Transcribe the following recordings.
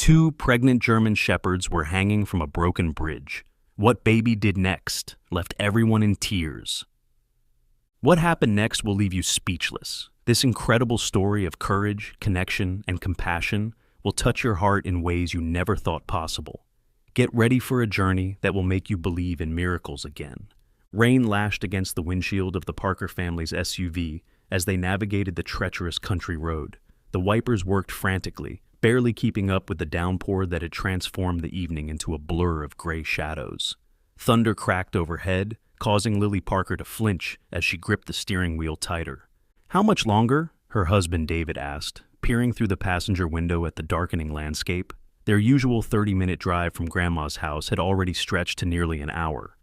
Two pregnant German shepherds were hanging from a broken bridge. What baby did next left everyone in tears. What happened next will leave you speechless. This incredible story of courage, connection, and compassion will touch your heart in ways you never thought possible. Get ready for a journey that will make you believe in miracles again. Rain lashed against the windshield of the Parker family's SUV as they navigated the treacherous country road. The wipers worked frantically, barely keeping up with the downpour that had transformed the evening into a blur of gray shadows. Thunder cracked overhead, causing Lily Parker to flinch as she gripped the steering wheel tighter. "How much longer?" her husband David asked, peering through the passenger window at the darkening landscape. Their usual 30-minute drive from Grandma's house had already stretched to nearly an hour.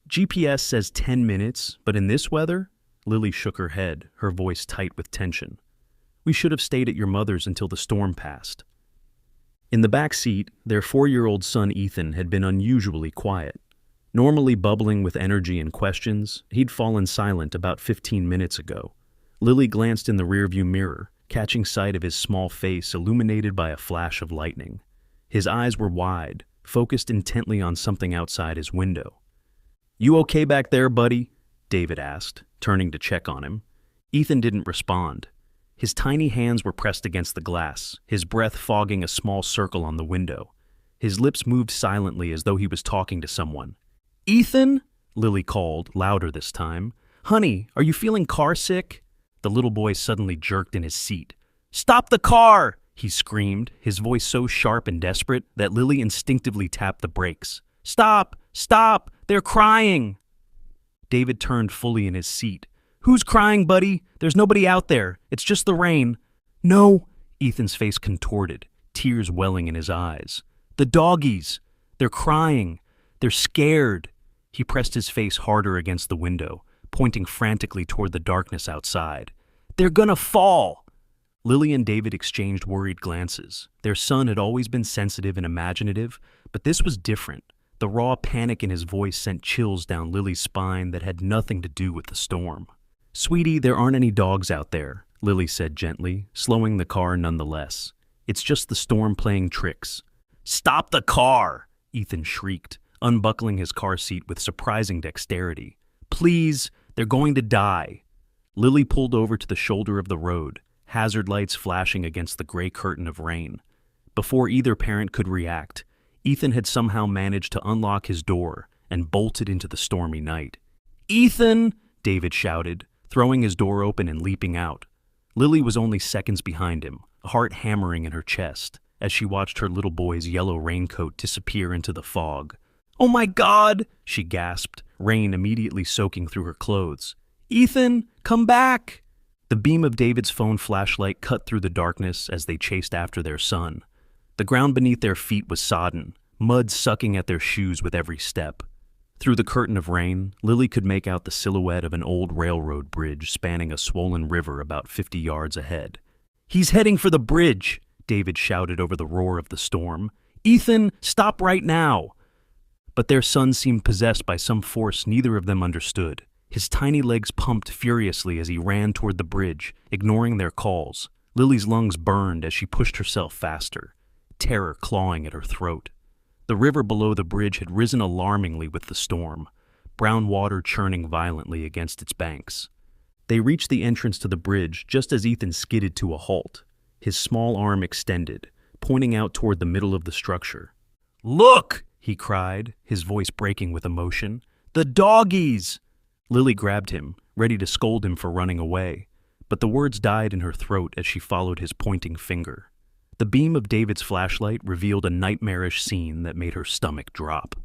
"GPS says 10 minutes, but in this weather?" Lily shook her head, her voice tight with tension. "We should have stayed at your mother's until the storm passed." In the back seat, their 4-year-old son Ethan had been unusually quiet. Normally bubbling with energy and questions, he'd fallen silent about 15 minutes ago. Lily glanced in the rearview mirror, catching sight of his small face illuminated by a flash of lightning. His eyes were wide, focused intently on something outside his window. "You okay back there, buddy?" David asked, turning to check on him. Ethan didn't respond. His tiny hands were pressed against the glass, his breath fogging a small circle on the window. His lips moved silently as though he was talking to someone. "Ethan?" Lily called, louder this time. "Honey, are you feeling car sick?" The little boy suddenly jerked in his seat. "Stop the car!" he screamed, his voice so sharp and desperate that Lily instinctively tapped the brakes. "Stop! Stop! They're crying!" David turned fully in his seat. "Who's crying, buddy? There's nobody out there. It's just the rain." "No!" Ethan's face contorted, tears welling in his eyes. "The doggies! They're crying. They're scared." He pressed his face harder against the window, pointing frantically toward the darkness outside. "They're gonna fall!" Lily and David exchanged worried glances. Their son had always been sensitive and imaginative, but this was different. The raw panic in his voice sent chills down Lily's spine that had nothing to do with the storm. "Sweetie, there aren't any dogs out there," Lily said gently, slowing the car nonetheless. "It's just the storm playing tricks." "Stop the car!" Ethan shrieked, unbuckling his car seat with surprising dexterity. "Please, they're going to die." Lily pulled over to the shoulder of the road, hazard lights flashing against the gray curtain of rain. Before either parent could react, Ethan had somehow managed to unlock his door and bolted into the stormy night. "Ethan!" David shouted, throwing his door open and leaping out. Lily was only seconds behind him, a heart hammering in her chest, as she watched her little boy's yellow raincoat disappear into the fog. "Oh my God!" she gasped, rain immediately soaking through her clothes. "Ethan, come back!" The beam of David's phone flashlight cut through the darkness as they chased after their son. The ground beneath their feet was sodden, mud sucking at their shoes with every step. Through the curtain of rain, Lily could make out the silhouette of an old railroad bridge spanning a swollen river about 50 yards ahead. "He's heading for the bridge!" David shouted over the roar of the storm. "Ethan, stop right now!" But their son seemed possessed by some force neither of them understood. His tiny legs pumped furiously as he ran toward the bridge, ignoring their calls. Lily's lungs burned as she pushed herself faster, terror clawing at her throat. The river below the bridge had risen alarmingly with the storm, brown water churning violently against its banks. They reached the entrance to the bridge just as Ethan skidded to a halt, his small arm extended, pointing out toward the middle of the structure. "Look!" he cried, his voice breaking with emotion. "The doggies!" Lily grabbed him, ready to scold him for running away, but the words died in her throat as she followed his pointing finger. The beam of David's flashlight revealed a nightmarish scene that made her stomach drop.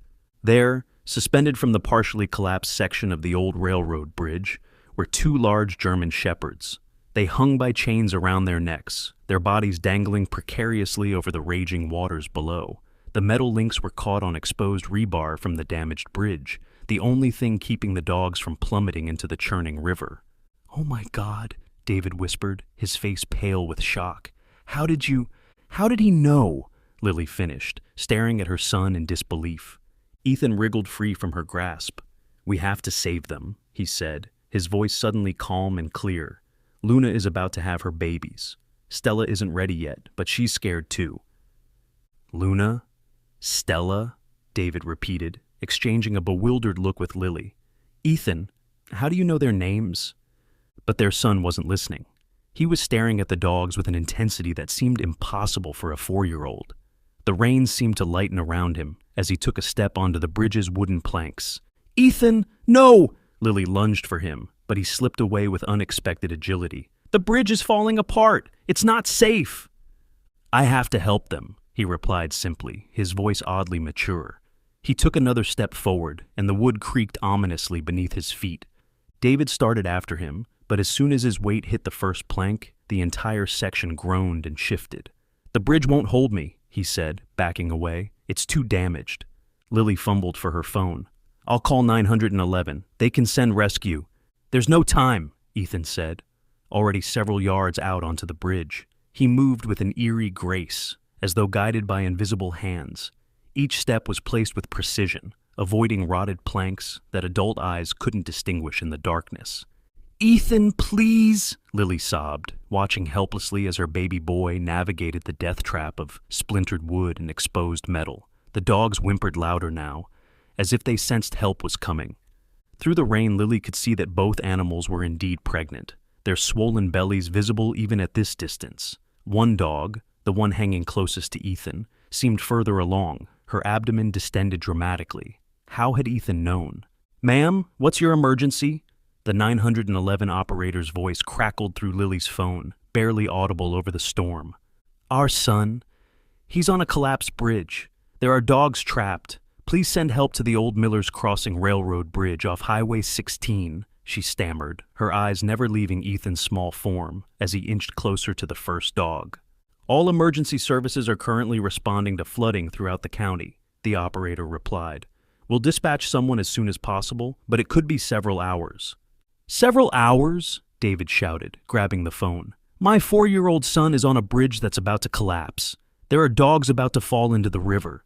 There, suspended from the partially collapsed section of the old railroad bridge, were two large German shepherds. They hung by chains around their necks, their bodies dangling precariously over the raging waters below. The metal links were caught on exposed rebar from the damaged bridge, the only thing keeping the dogs from plummeting into the churning river. "Oh my God," David whispered, his face pale with shock. How did he know?" Lily finished, staring at her son in disbelief. Ethan wriggled free from her grasp. "We have to save them," he said, his voice suddenly calm and clear. "Luna is about to have her babies. Stella isn't ready yet, but she's scared too." Luna? Stella? David repeated, exchanging a bewildered look with Lily. Ethan, how do you know their names? But their son wasn't listening. He was staring at the dogs with an intensity that seemed impossible for a 4-year-old. The reins seemed to lighten around him as he took a step onto the bridge's wooden planks. Ethan, no! Lily lunged for him, but he slipped away with unexpected agility. The bridge is falling apart. It's not safe. I have to help them, he replied simply, his voice oddly mature. He took another step forward, and the wood creaked ominously beneath his feet. David started after him, but as soon as his weight hit the first plank, the entire section groaned and shifted. The bridge won't hold me, he said, backing away. It's too damaged. Lily fumbled for her phone. I'll call 911. They can send rescue. There's no time, Ethan said, already several yards out onto the bridge. He moved with an eerie grace, as though guided by invisible hands. Each step was placed with precision, avoiding rotted planks that adult eyes couldn't distinguish in the darkness. Ethan, please, Lily sobbed, watching helplessly as her baby boy navigated the death trap of splintered wood and exposed metal. The dogs whimpered louder now, as if they sensed help was coming. Through the rain, Lily could see that both animals were indeed pregnant, their swollen bellies visible even at this distance. One dog, the one hanging closest to Ethan, seemed further along, her abdomen distended dramatically. How had Ethan known? Ma'am, what's your emergency? The 911 operator's voice crackled through Lily's phone, barely audible over the storm. Our son. He's on a collapsed bridge. There are dogs trapped. Please send help to the Old Miller's Crossing Railroad Bridge off Highway 16, she stammered, her eyes never leaving Ethan's small form as he inched closer to the first dog. All emergency services are currently responding to flooding throughout the county, the operator replied. We'll dispatch someone as soon as possible, but it could be several hours. Several hours? David shouted, grabbing the phone. My 4-year-old son is on a bridge that's about to collapse. There are dogs about to fall into the river.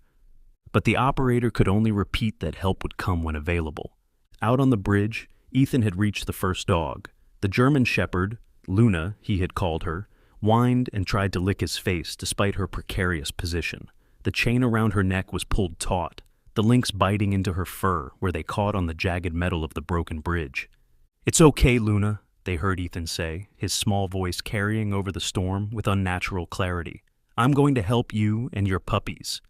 But the operator could only repeat that help would come when available. Out on the bridge, Ethan had reached the first dog. The German shepherd, Luna, he had called her, whined and tried to lick his face despite her precarious position. The chain around her neck was pulled taut, the links biting into her fur where they caught on the jagged metal of the broken bridge. It's okay, Luna, they heard Ethan say, his small voice carrying over the storm with unnatural clarity. I'm going to help you and your puppies.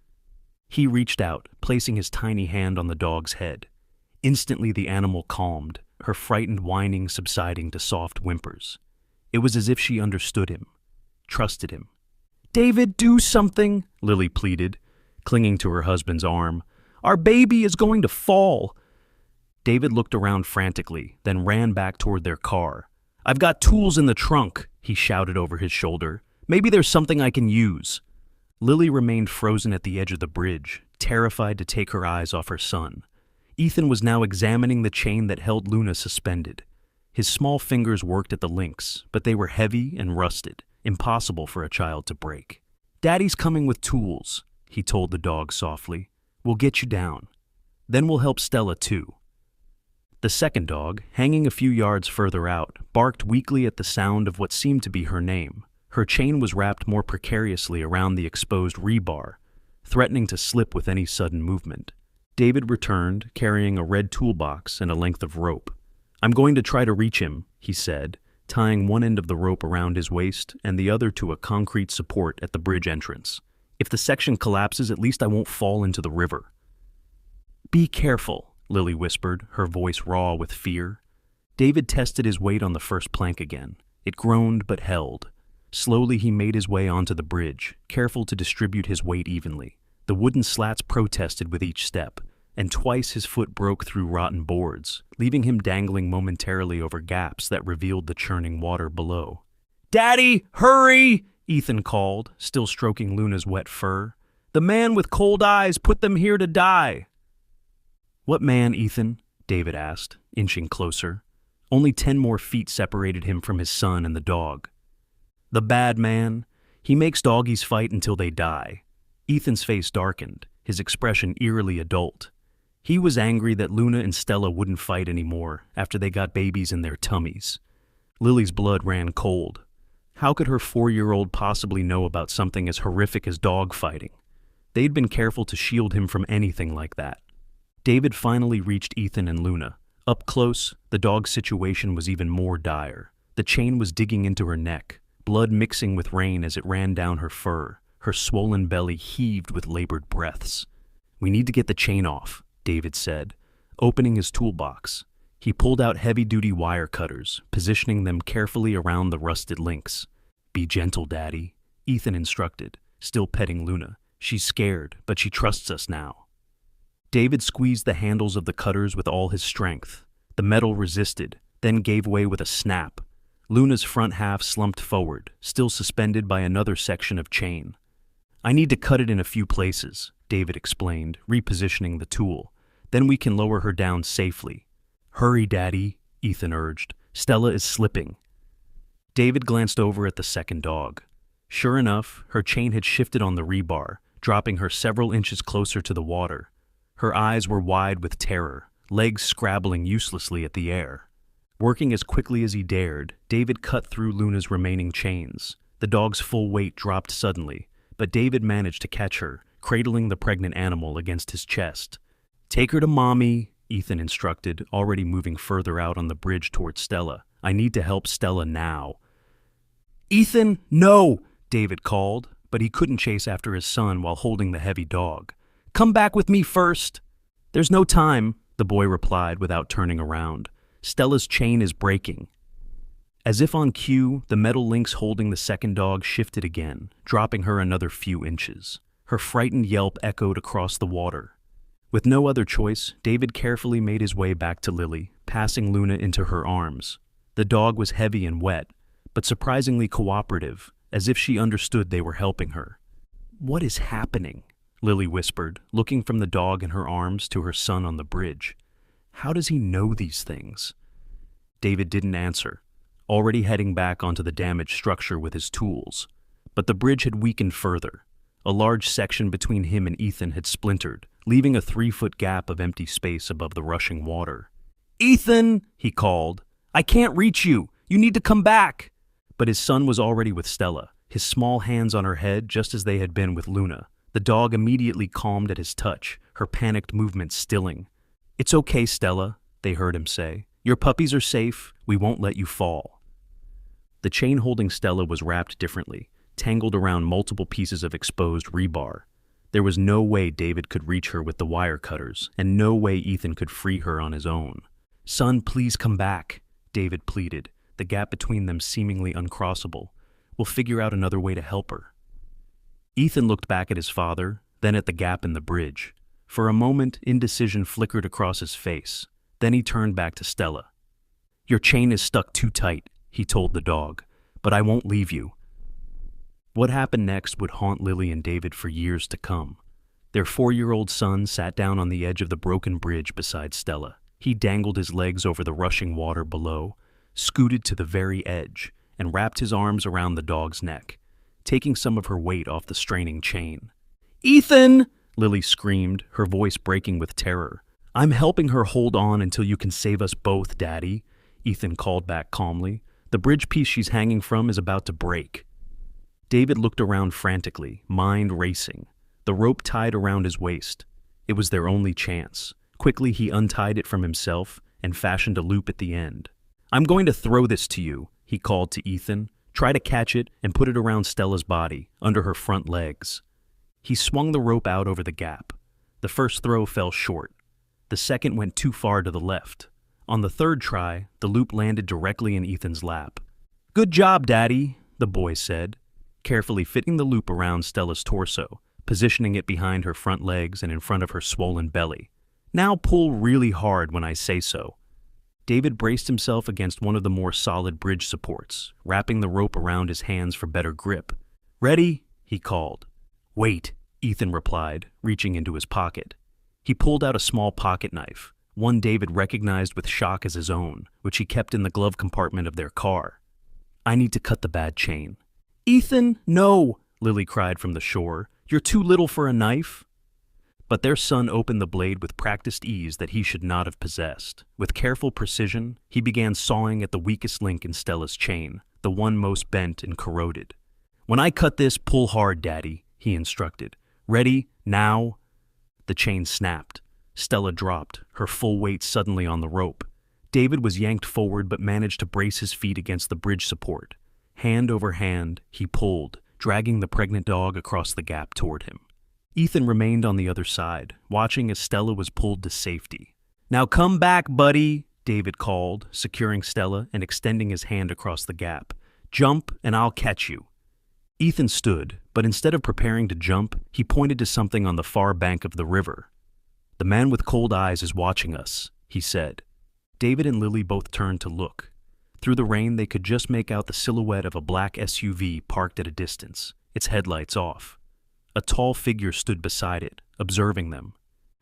He reached out, placing his tiny hand on the dog's head. Instantly the animal calmed, her frightened whining subsiding to soft whimpers. It was as if she understood him, trusted him. David, do something, Lily pleaded, clinging to her husband's arm. Our baby is going to fall. David looked around frantically, then ran back toward their car. I've got tools in the trunk, he shouted over his shoulder. Maybe there's something I can use. Lily remained frozen at the edge of the bridge, terrified to take her eyes off her son. Ethan was now examining the chain that held Luna suspended. His small fingers worked at the links, but they were heavy and rusted, impossible for a child to break. Daddy's coming with tools, he told the dog softly. We'll get you down. Then we'll help Stella too. The second dog, hanging a few yards further out, barked weakly at the sound of what seemed to be her name. Her chain was wrapped more precariously around the exposed rebar, threatening to slip with any sudden movement. David returned, carrying a red toolbox and a length of rope. I'm going to try to reach him, he said, tying one end of the rope around his waist and the other to a concrete support at the bridge entrance. If the section collapses, at least I won't fall into the river. Be careful, Lily whispered, her voice raw with fear. David tested his weight on the first plank again. It groaned but held. Slowly he made his way onto the bridge, careful to distribute his weight evenly. The wooden slats protested with each step, and twice his foot broke through rotten boards, leaving him dangling momentarily over gaps that revealed the churning water below. Daddy, hurry! Ethan called, still stroking Luna's wet fur. The man with cold eyes put them here to die. What man, Ethan? David asked, inching closer. Only 10 more feet separated him from his son and the dog. The bad man. He makes doggies fight until they die. Ethan's face darkened, his expression eerily adult. He was angry that Luna and Stella wouldn't fight anymore after they got babies in their tummies. Lily's blood ran cold. How could her 4-year-old possibly know about something as horrific as dog fighting? They'd been careful to shield him from anything like that. David finally reached Ethan and Luna. Up close, the dog's situation was even more dire. The chain was digging into her neck, blood mixing with rain as it ran down her fur. Her swollen belly heaved with labored breaths. "We need to get the chain off," David said, opening his toolbox. He pulled out heavy-duty wire cutters, positioning them carefully around the rusted links. "Be gentle, Daddy," Ethan instructed, still petting Luna. "She's scared, but she trusts us now." David squeezed the handles of the cutters with all his strength. The metal resisted, then gave way with a snap. Luna's front half slumped forward, still suspended by another section of chain. "I need to cut it in a few places," David explained, repositioning the tool. "Then we can lower her down safely." "Hurry, Daddy," Ethan urged. "Stella is slipping." David glanced over at the second dog. Sure enough, her chain had shifted on the rebar, dropping her several inches closer to the water. Her eyes were wide with terror, legs scrabbling uselessly at the air. Working as quickly as he dared, David cut through Luna's remaining chains. The dog's full weight dropped suddenly, but David managed to catch her, cradling the pregnant animal against his chest. "Take her to Mommy," Ethan instructed, already moving further out on the bridge toward Stella. "I need to help Stella now." "Ethan, no!" David called, but he couldn't chase after his son while holding the heavy dog. "Come back with me first." "There's no time," the boy replied without turning around. "Stella's chain is breaking." As if on cue, the metal links holding the second dog shifted again, dropping her another few inches. Her frightened yelp echoed across the water. With no other choice, David carefully made his way back to Lily, passing Luna into her arms. The dog was heavy and wet, but surprisingly cooperative, as if she understood they were helping her. "What is happening?" Lily whispered, looking from the dog in her arms to her son on the bridge. "How does he know these things?" David didn't answer, already heading back onto the damaged structure with his tools. But the bridge had weakened further. A large section between him and Ethan had splintered, leaving a 3-foot gap of empty space above the rushing water. "Ethan!" he called. "I can't reach you! You need to come back!" But his son was already with Stella, his small hands on her head just as they had been with Luna. The dog immediately calmed at his touch, her panicked movements stilling. "It's okay, Stella," they heard him say. "Your puppies are safe. We won't let you fall." The chain holding Stella was wrapped differently, tangled around multiple pieces of exposed rebar. There was no way David could reach her with the wire cutters, and no way Ethan could free her on his own. "Son, please come back," David pleaded, the gap between them seemingly uncrossable. "We'll figure out another way to help her." Ethan looked back at his father, then at the gap in the bridge. For a moment, indecision flickered across his face. Then he turned back to Stella. "Your chain is stuck too tight," he told the dog, "but I won't leave you." What happened next would haunt Lily and David for years to come. Their 4-year-old son sat down on the edge of the broken bridge beside Stella. He dangled his legs over the rushing water below, scooted to the very edge, and wrapped his arms around the dog's neck, taking some of her weight off the straining chain. "Ethan!" Lily screamed, her voice breaking with terror. "I'm helping her hold on until you can save us both, Daddy," Ethan called back calmly. "The bridge piece she's hanging from is about to break." David looked around frantically, mind racing. The rope tied around his waist. It was their only chance. Quickly he untied it from himself and fashioned a loop at the end. "I'm going to throw this to you," he called to Ethan. "Try to catch it and put it around Stella's body, under her front legs." He swung the rope out over the gap. The first throw fell short. The second went too far to the left. On the third try, the loop landed directly in Ethan's lap. "Good job, Daddy," the boy said, carefully fitting the loop around Stella's torso, positioning it behind her front legs and in front of her swollen belly. "Now pull really hard when I say so." David braced himself against one of the more solid bridge supports, wrapping the rope around his hands for better grip. "Ready?" he called. "Wait," Ethan replied, reaching into his pocket. He pulled out a small pocket knife, one David recognized with shock as his own, which he kept in the glove compartment of their car. "I need to cut the bad chain." "Ethan, no!" Lily cried from the shore. "You're too little for a knife." But their son opened the blade with practiced ease that he should not have possessed. With careful precision, he began sawing at the weakest link in Stella's chain, the one most bent and corroded. "When I cut this, pull hard, Daddy," he instructed. "Ready? Now, the chain snapped. Stella dropped, her full weight suddenly on the rope. David was yanked forward but managed to brace his feet against the bridge support. Hand over hand, he pulled, dragging the pregnant dog across the gap toward him. Ethan remained on the other side, watching as Stella was pulled to safety. "Now come back, buddy," David called, securing Stella and extending his hand across the gap. "Jump and I'll catch you." Ethan stood, but instead of preparing to jump, he pointed to something on the far bank of the river. "The man with cold eyes is watching us," he said. David and Lily both turned to look. Through the rain, they could just make out the silhouette of a black SUV parked at a distance, its headlights off. A tall figure stood beside it, observing them.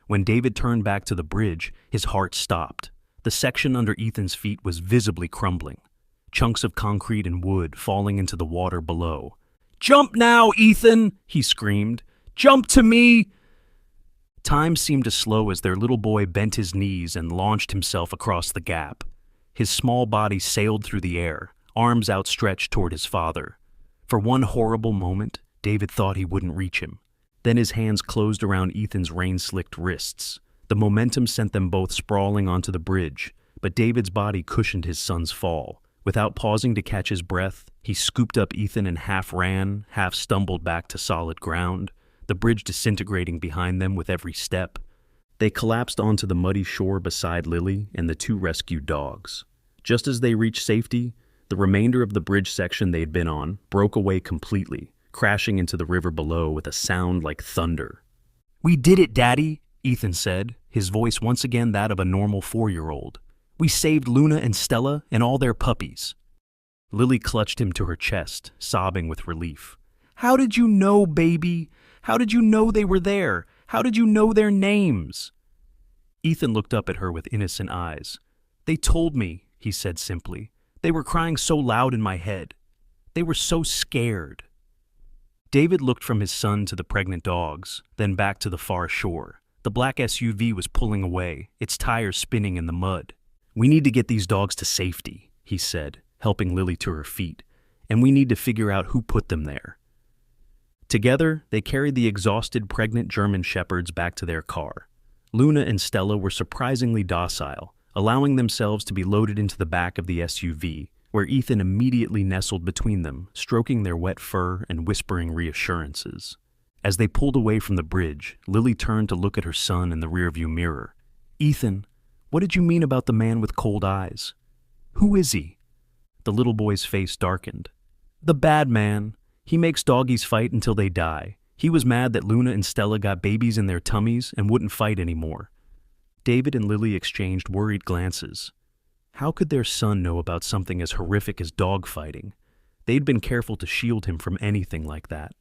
When David turned back to the bridge, his heart stopped. The section under Ethan's feet was visibly crumbling, chunks of concrete and wood falling into the water below. "Jump now, Ethan!" he screamed. "Jump to me!" Time seemed to slow as their little boy bent his knees and launched himself across the gap. His small body sailed through the air, arms outstretched toward his father. For one horrible moment, David thought he wouldn't reach him. Then his hands closed around Ethan's rain-slicked wrists. The momentum sent them both sprawling onto the bridge, but David's body cushioned his son's fall. Without pausing to catch his breath, he scooped up Ethan and half ran, half stumbled back to solid ground, the bridge disintegrating behind them with every step. They collapsed onto the muddy shore beside Lily and the two rescued dogs. Just as they reached safety, the remainder of the bridge section they'd been on broke away completely, crashing into the river below with a sound like thunder. "We did it, Daddy," Ethan said, his voice once again that of a normal 4-year-old. "We saved Luna and Stella and all their puppies." Lily clutched him to her chest, sobbing with relief. "How did you know, baby? How did you know they were there? How did you know their names?" Ethan looked up at her with innocent eyes. "They told me," he said simply. "They were crying so loud in my head. They were so scared." David looked from his son to the pregnant dogs, then back to the far shore. The black SUV was pulling away, its tires spinning in the mud. "We need to get these dogs to safety," he said, helping Lily to her feet, "and we need to figure out who put them there." Together, they carried the exhausted pregnant German shepherds back to their car. Luna and Stella were surprisingly docile, allowing themselves to be loaded into the back of the SUV, where Ethan immediately nestled between them, stroking their wet fur and whispering reassurances. As they pulled away from the bridge, Lily turned to look at her son in the rearview mirror. "Ethan, what did you mean about the man with cold eyes? Who is he?" The little boy's face darkened. "The bad man. He makes doggies fight until they die. He was mad that Luna and Stella got babies in their tummies and wouldn't fight anymore." David and Lily exchanged worried glances. How could their son know about something as horrific as dog fighting? They'd been careful to shield him from anything like that.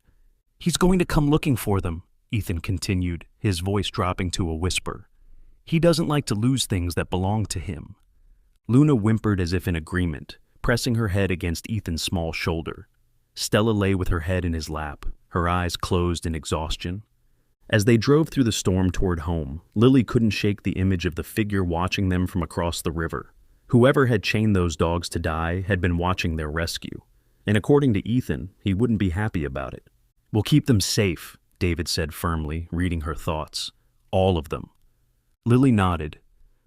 "He's going to come looking for them," Ethan continued, his voice dropping to a whisper. "He doesn't like to lose things that belong to him." Luna whimpered as if in agreement, pressing her head against Ethan's small shoulder. Stella lay with her head in his lap, her eyes closed in exhaustion. As they drove through the storm toward home, Lily couldn't shake the image of the figure watching them from across the river. Whoever had chained those dogs to die had been watching their rescue, and according to Ethan, he wouldn't be happy about it. "We'll keep them safe," David said firmly, reading her thoughts. "All of them." Lily nodded,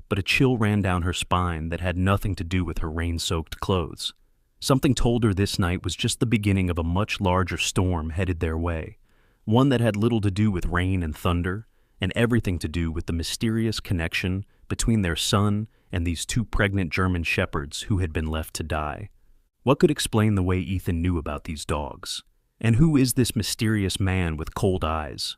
but a chill ran down her spine that had nothing to do with her rain-soaked clothes. Something told her this night was just the beginning of a much larger storm headed their way, one that had little to do with rain and thunder, and everything to do with the mysterious connection between their son and these two pregnant German shepherds who had been left to die. What could explain the way Ethan knew about these dogs? And who is this mysterious man with cold eyes?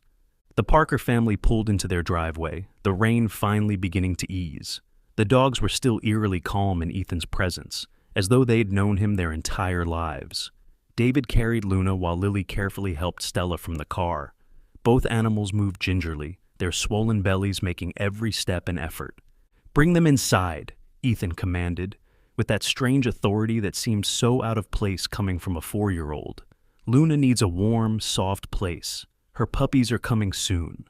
The Parker family pulled into their driveway, the rain finally beginning to ease. The dogs were still eerily calm in Ethan's presence, as though they'd known him their entire lives. David carried Luna while Lily carefully helped Stella from the car. Both animals moved gingerly, their swollen bellies making every step an effort. "Bring them inside," Ethan commanded, with that strange authority that seemed so out of place coming from a 4-year-old. "Luna needs a warm, soft place. Her puppies are coming soon."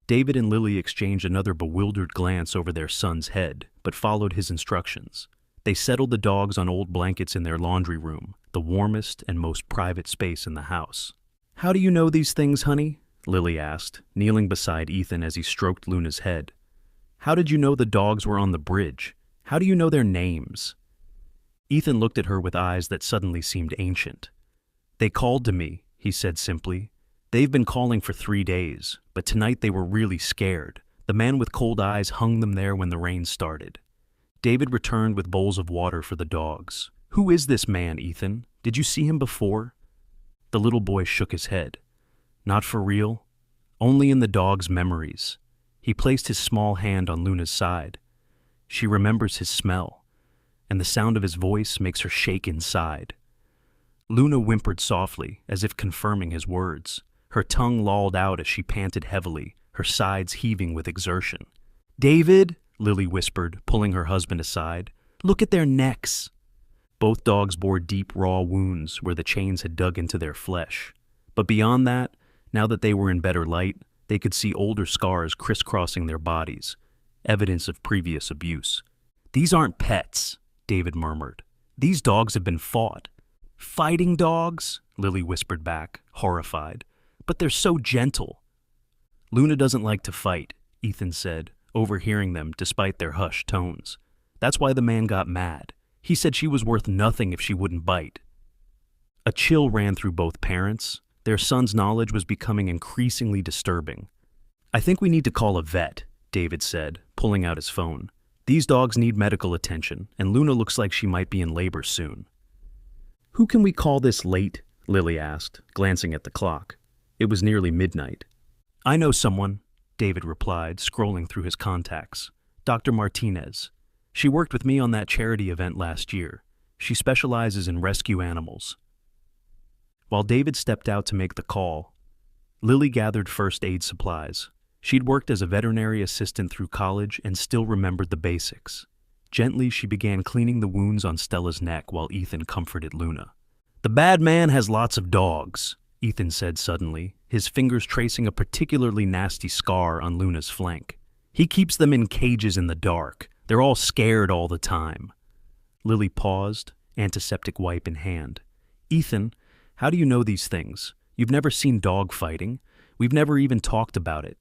David and Lily exchanged another bewildered glance over their son's head, but followed his instructions. They settled the dogs on old blankets in their laundry room, the warmest and most private space in the house. "How do you know these things, honey?" Lily asked, kneeling beside Ethan as he stroked Luna's head. How did you know the dogs were on the bridge? How do you know their names? Ethan looked at her with eyes that suddenly seemed ancient. They called to me, he said simply. They've been calling for 3 days, but tonight they were really scared. The man with cold eyes hung them there when the rain started. David returned with bowls of water for the dogs. Who is this man, Ethan? Did you see him before? The little boy shook his head. Not for real. Only in the dog's memories. He placed his small hand on Luna's side. She remembers his smell, and the sound of his voice makes her shake inside. Luna whimpered softly, as if confirming his words. Her tongue lolled out as she panted heavily, her sides heaving with exertion. David, Lily whispered, pulling her husband aside. Look at their necks. Both dogs bore deep, raw wounds where the chains had dug into their flesh. But beyond that, now that they were in better light, they could see older scars crisscrossing their bodies, evidence of previous abuse. These aren't pets, David murmured. These dogs have been fought. Fighting dogs? Lily whispered back, horrified. But they're so gentle. Luna doesn't like to fight, Ethan said, overhearing them despite their hushed tones. That's why the man got mad. He said she was worth nothing if she wouldn't bite. A chill ran through both parents. Their son's knowledge was becoming increasingly disturbing. I think we need to call a vet, David said, pulling out his phone. These dogs need medical attention, and Luna looks like she might be in labor soon. Who can we call this late? Lily asked, glancing at the clock. It was nearly midnight. I know someone, David replied, scrolling through his contacts. Dr. Martinez. She worked with me on that charity event last year. She specializes in rescue animals. While David stepped out to make the call, Lily gathered first aid supplies. She'd worked as a veterinary assistant through college and still remembered the basics. Gently, she began cleaning the wounds on Stella's neck while Ethan comforted Luna. The bad man has lots of dogs, Ethan said suddenly, his fingers tracing a particularly nasty scar on Luna's flank. He keeps them in cages in the dark. They're all scared all the time. Lily paused, antiseptic wipe in hand. Ethan, how do you know these things? You've never seen dog fighting. We've never even talked about it.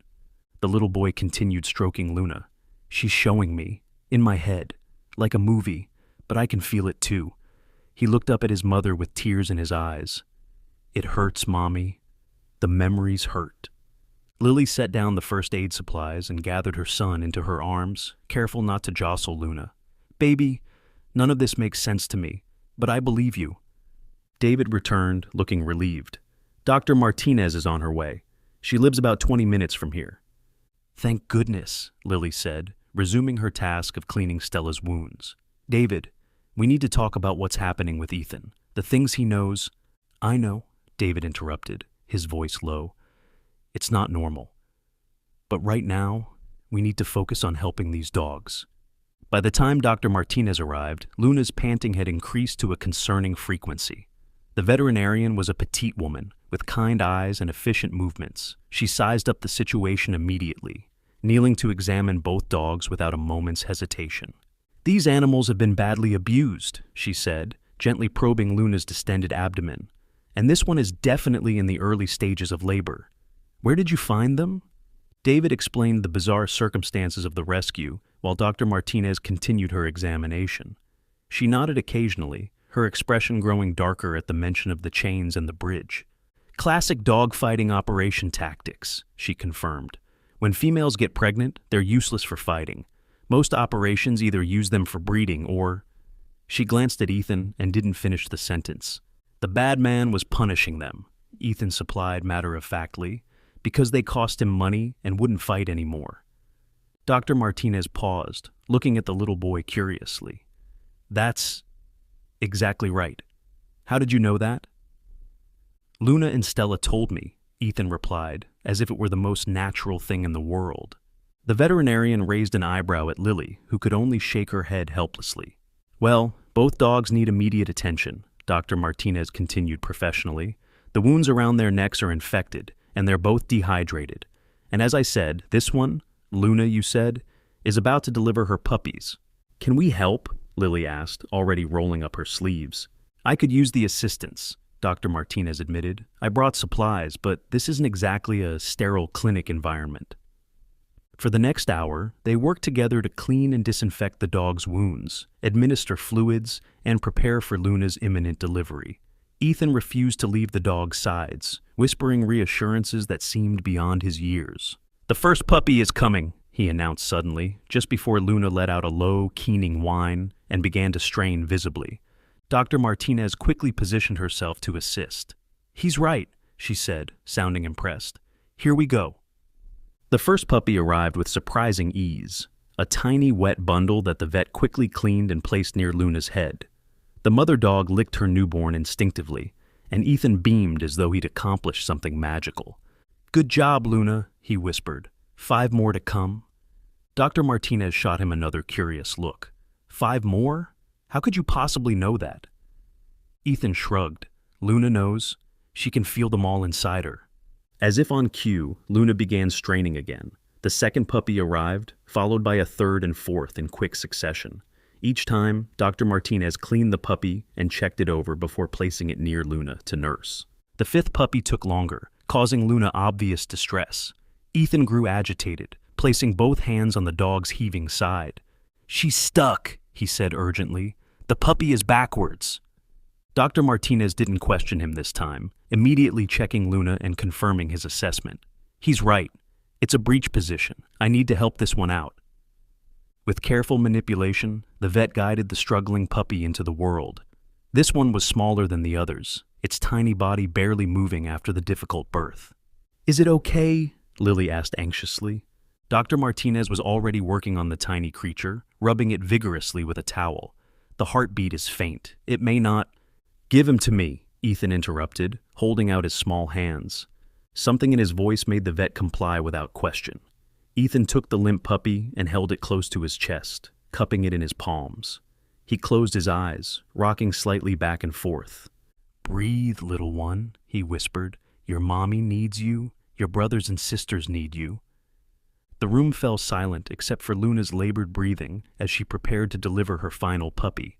The little boy continued stroking Luna. She's showing me, in my head, like a movie, but I can feel it too. He looked up at his mother with tears in his eyes. It hurts, Mommy. The memories hurt. Lily set down the first aid supplies and gathered her son into her arms, careful not to jostle Luna. Baby, none of this makes sense to me, but I believe you. David returned, looking relieved. Dr. Martinez is on her way. She lives about 20 minutes from here. Thank goodness, Lily said, resuming her task of cleaning Stella's wounds. David, we need to talk about what's happening with Ethan. The things he knows. I know, David interrupted, his voice low. It's not normal. But right now, we need to focus on helping these dogs. By the time Dr. Martinez arrived, Luna's panting had increased to a concerning frequency. The veterinarian was a petite woman with kind eyes and efficient movements. She sized up the situation immediately, kneeling to examine both dogs without a moment's hesitation. These animals have been badly abused, she said, gently probing Luna's distended abdomen. And this one is definitely in the early stages of labor. Where did you find them? David explained the bizarre circumstances of the rescue while Dr. Martinez continued her examination. She nodded occasionally, her expression growing darker at the mention of the chains and the bridge. Classic dogfighting operation tactics, she confirmed. When females get pregnant, they're useless for fighting. Most operations either use them for breeding or... She glanced at Ethan and didn't finish the sentence. The bad man was punishing them, Ethan supplied matter-of-factly, because they cost him money and wouldn't fight anymore. Dr. Martinez paused, looking at the little boy curiously. That's exactly right. How did you know that? Luna and Stella told me, Ethan replied, as if it were the most natural thing in the world. The veterinarian raised an eyebrow at Lily, who could only shake her head helplessly. Well, both dogs need immediate attention, Dr. Martinez continued professionally. The wounds around their necks are infected, and they're both dehydrated. And as I said, this one, Luna, you said, is about to deliver her puppies. Can we help? Lily asked, already rolling up her sleeves. I could use the assistance. Dr. Martinez admitted. "I brought supplies, but this isn't exactly a sterile clinic environment." For the next hour, they worked together to clean and disinfect the dog's wounds, administer fluids, and prepare for Luna's imminent delivery. Ethan refused to leave the dog's sides, whispering reassurances that seemed beyond his years. "The first puppy is coming," he announced suddenly, just before Luna let out a low, keening whine and began to strain visibly. Dr. Martinez quickly positioned herself to assist. "He's right," she said, sounding impressed. "Here we go." The first puppy arrived with surprising ease, a tiny wet bundle that the vet quickly cleaned and placed near Luna's head. The mother dog licked her newborn instinctively, and Ethan beamed as though he'd accomplished something magical. "Good job, Luna," he whispered. "5 more to come." Dr. Martinez shot him another curious look. "5 more? How could you possibly know that?" Ethan shrugged. "Luna knows. She can feel them all inside her." As if on cue, Luna began straining again. The second puppy arrived, followed by a third and fourth in quick succession. Each time, Dr. Martinez cleaned the puppy and checked it over before placing it near Luna to nurse. The fifth puppy took longer, causing Luna obvious distress. Ethan grew agitated, placing both hands on the dog's heaving side. "She's stuck," he said urgently. "The puppy is backwards." Dr. Martinez didn't question him this time, immediately checking Luna and confirming his assessment. "He's right. It's a breech position. I need to help this one out." With careful manipulation, the vet guided the struggling puppy into the world. This one was smaller than the others, its tiny body barely moving after the difficult birth. "Is it okay?" Lily asked anxiously. Dr. Martinez was already working on the tiny creature, rubbing it vigorously with a towel. "The heartbeat is faint. It may not—" "Give him to me," Ethan interrupted, holding out his small hands. Something in his voice made the vet comply without question. Ethan took the limp puppy and held it close to his chest, cupping it in his palms. He closed his eyes, rocking slightly back and forth. "Breathe, little one," he whispered. "Your mommy needs you. Your brothers and sisters need you." The room fell silent except for Luna's labored breathing as she prepared to deliver her final puppy.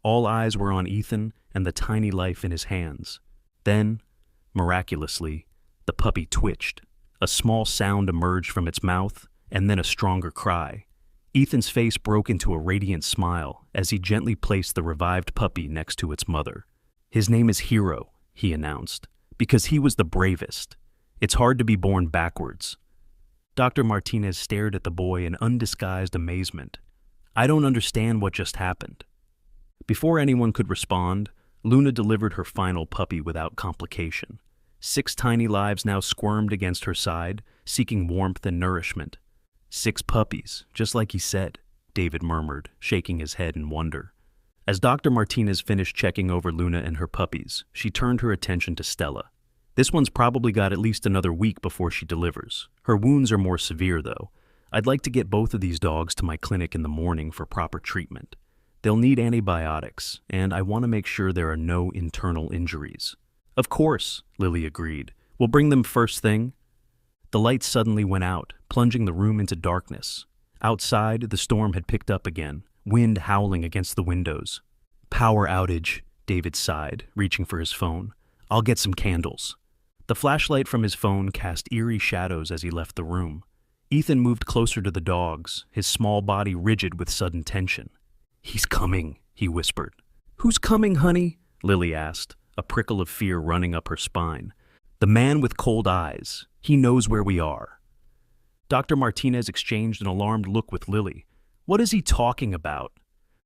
All eyes were on Ethan and the tiny life in his hands. Then, miraculously, the puppy twitched. A small sound emerged from its mouth, and then a stronger cry. Ethan's face broke into a radiant smile as he gently placed the revived puppy next to its mother. "His name is Hero," he announced, "because he was the bravest. It's hard to be born backwards." Dr. Martinez stared at the boy in undisguised amazement. "I don't understand what just happened." Before anyone could respond, Luna delivered her final puppy without complication. 6 tiny lives now squirmed against her side, seeking warmth and nourishment. 6 puppies, just like he said, David murmured, shaking his head in wonder. As Dr. Martinez finished checking over Luna and her puppies, she turned her attention to Stella. "This one's probably got at least another week before she delivers. Her wounds are more severe, though. I'd like to get both of these dogs to my clinic in the morning for proper treatment. They'll need antibiotics, and I want to make sure there are no internal injuries." "Of course," Lily agreed. "We'll bring them first thing." The lights suddenly went out, plunging the room into darkness. Outside, the storm had picked up again, wind howling against the windows. "Power outage," David sighed, reaching for his phone. "I'll get some candles." The flashlight from his phone cast eerie shadows as he left the room. Ethan moved closer to the dogs, his small body rigid with sudden tension. "He's coming," he whispered. "Who's coming, honey?" Lily asked, a prickle of fear running up her spine. "The man with cold eyes. He knows where we are." Dr. Martinez exchanged an alarmed look with Lily. "What is he talking about?"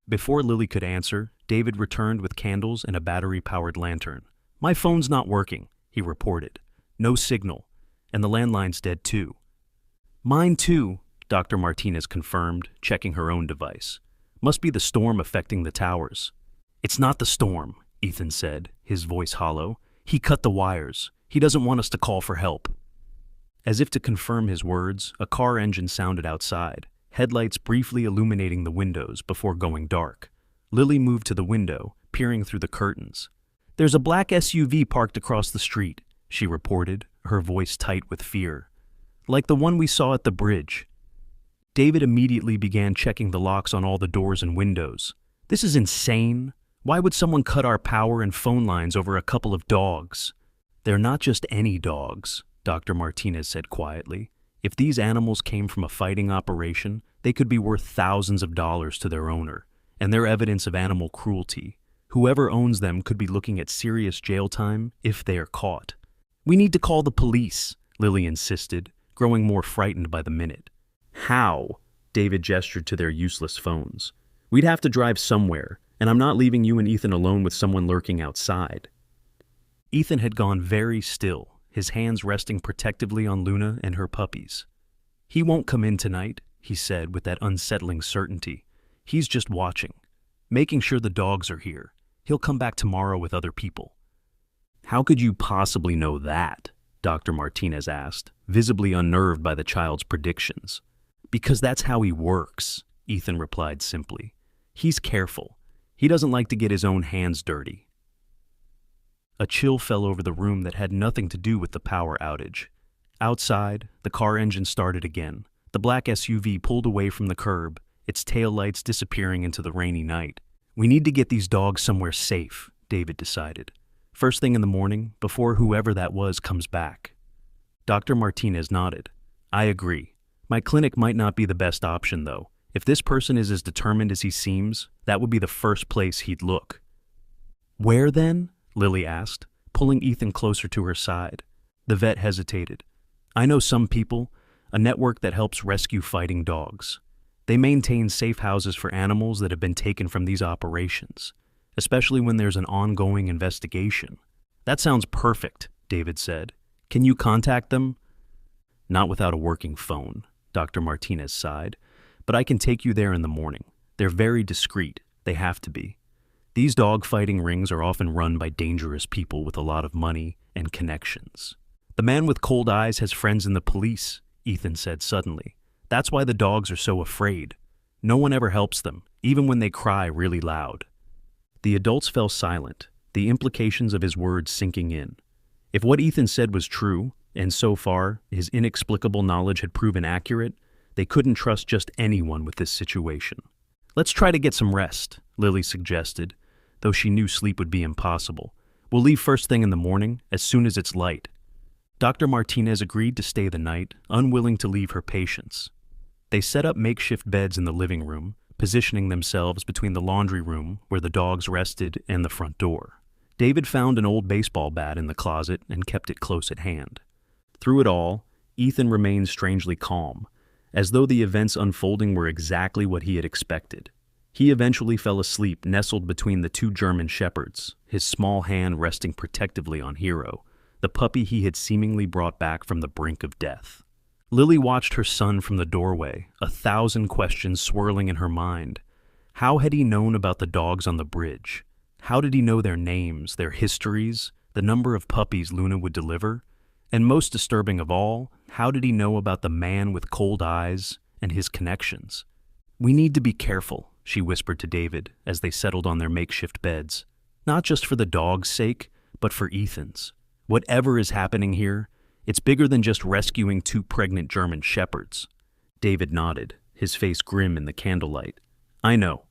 Before Lily could answer, David returned with candles and a battery-powered lantern. "My phone's not working," he reported. "No signal. And the landline's dead too." "Mine too," Dr. Martinez confirmed, checking her own device. "Must be the storm affecting the towers." "It's not the storm," Ethan said, his voice hollow. "He cut the wires. He doesn't want us to call for help." As if to confirm his words, a car engine sounded outside, headlights briefly illuminating the windows before going dark. Lily moved to the window, peering through the curtains. "There's a black SUV parked across the street," she reported, her voice tight with fear. "Like the one we saw at the bridge." David immediately began checking the locks on all the doors and windows. "This is insane. Why would someone cut our power and phone lines over a couple of dogs? They're not just any dogs, Dr. Martinez said quietly. If these animals came from a fighting operation, they could be worth thousands of dollars to their owner, and they're evidence of animal cruelty. Whoever owns them could be looking at serious jail time if they are caught. We need to call the police, Lily insisted, growing more frightened by the minute. How? David gestured to their useless phones. We'd have to drive somewhere, and I'm not leaving you and Ethan alone with someone lurking outside. Ethan had gone very still, his hands resting protectively on Luna and her puppies. He won't come in tonight, he said with that unsettling certainty. He's just watching, making sure the dogs are here. He'll come back tomorrow with other people. How could you possibly know that? Dr. Martinez asked, visibly unnerved by the child's predictions. Because that's how he works, Ethan replied simply. He's careful. He doesn't like to get his own hands dirty. A chill fell over the room that had nothing to do with the power outage. Outside, the car engine started again. The black SUV pulled away from the curb, its taillights disappearing into the rainy night. We need to get these dogs somewhere safe, David decided. First thing in the morning, before whoever that was comes back. Dr. Martinez nodded. I agree. My clinic might not be the best option, though. If this person is as determined as he seems, that would be the first place he'd look. Where then? Lily asked, pulling Ethan closer to her side. The vet hesitated. I know some people, a network that helps rescue fighting dogs. They maintain safe houses for animals that have been taken from these operations, especially when there's an ongoing investigation. That sounds perfect, David said. Can you contact them? Not without a working phone, Dr. Martinez sighed, but I can take you there in the morning. They're very discreet. They have to be. These dog-fighting rings are often run by dangerous people with a lot of money and connections. The man with cold eyes has friends in the police, Ethan said suddenly. That's why the dogs are so afraid. No one ever helps them, even when they cry really loud. The adults fell silent, the implications of his words sinking in. If what Ethan said was true, and so far his inexplicable knowledge had proven accurate, they couldn't trust just anyone with this situation. Let's try to get some rest, Lily suggested, though she knew sleep would be impossible. We'll leave first thing in the morning, as soon as it's light. Dr. Martinez agreed to stay the night, unwilling to leave her patients. They set up makeshift beds in the living room, positioning themselves between the laundry room, where the dogs rested, and the front door. David found an old baseball bat in the closet and kept it close at hand. Through it all, Ethan remained strangely calm, as though the events unfolding were exactly what he had expected. He eventually fell asleep nestled between the two German shepherds, his small hand resting protectively on Hero, the puppy he had seemingly brought back from the brink of death. Lily watched her son from the doorway, 1,000 questions swirling in her mind. How had he known about the dogs on the bridge? How did he know their names, their histories, the number of puppies Luna would deliver? And most disturbing of all, how did he know about the man with cold eyes and his connections? We need to be careful, she whispered to David as they settled on their makeshift beds. Not just for the dog's sake, but for Ethan's. Whatever is happening here, it's bigger than just rescuing 2 pregnant German shepherds. David nodded, his face grim in the candlelight. I know.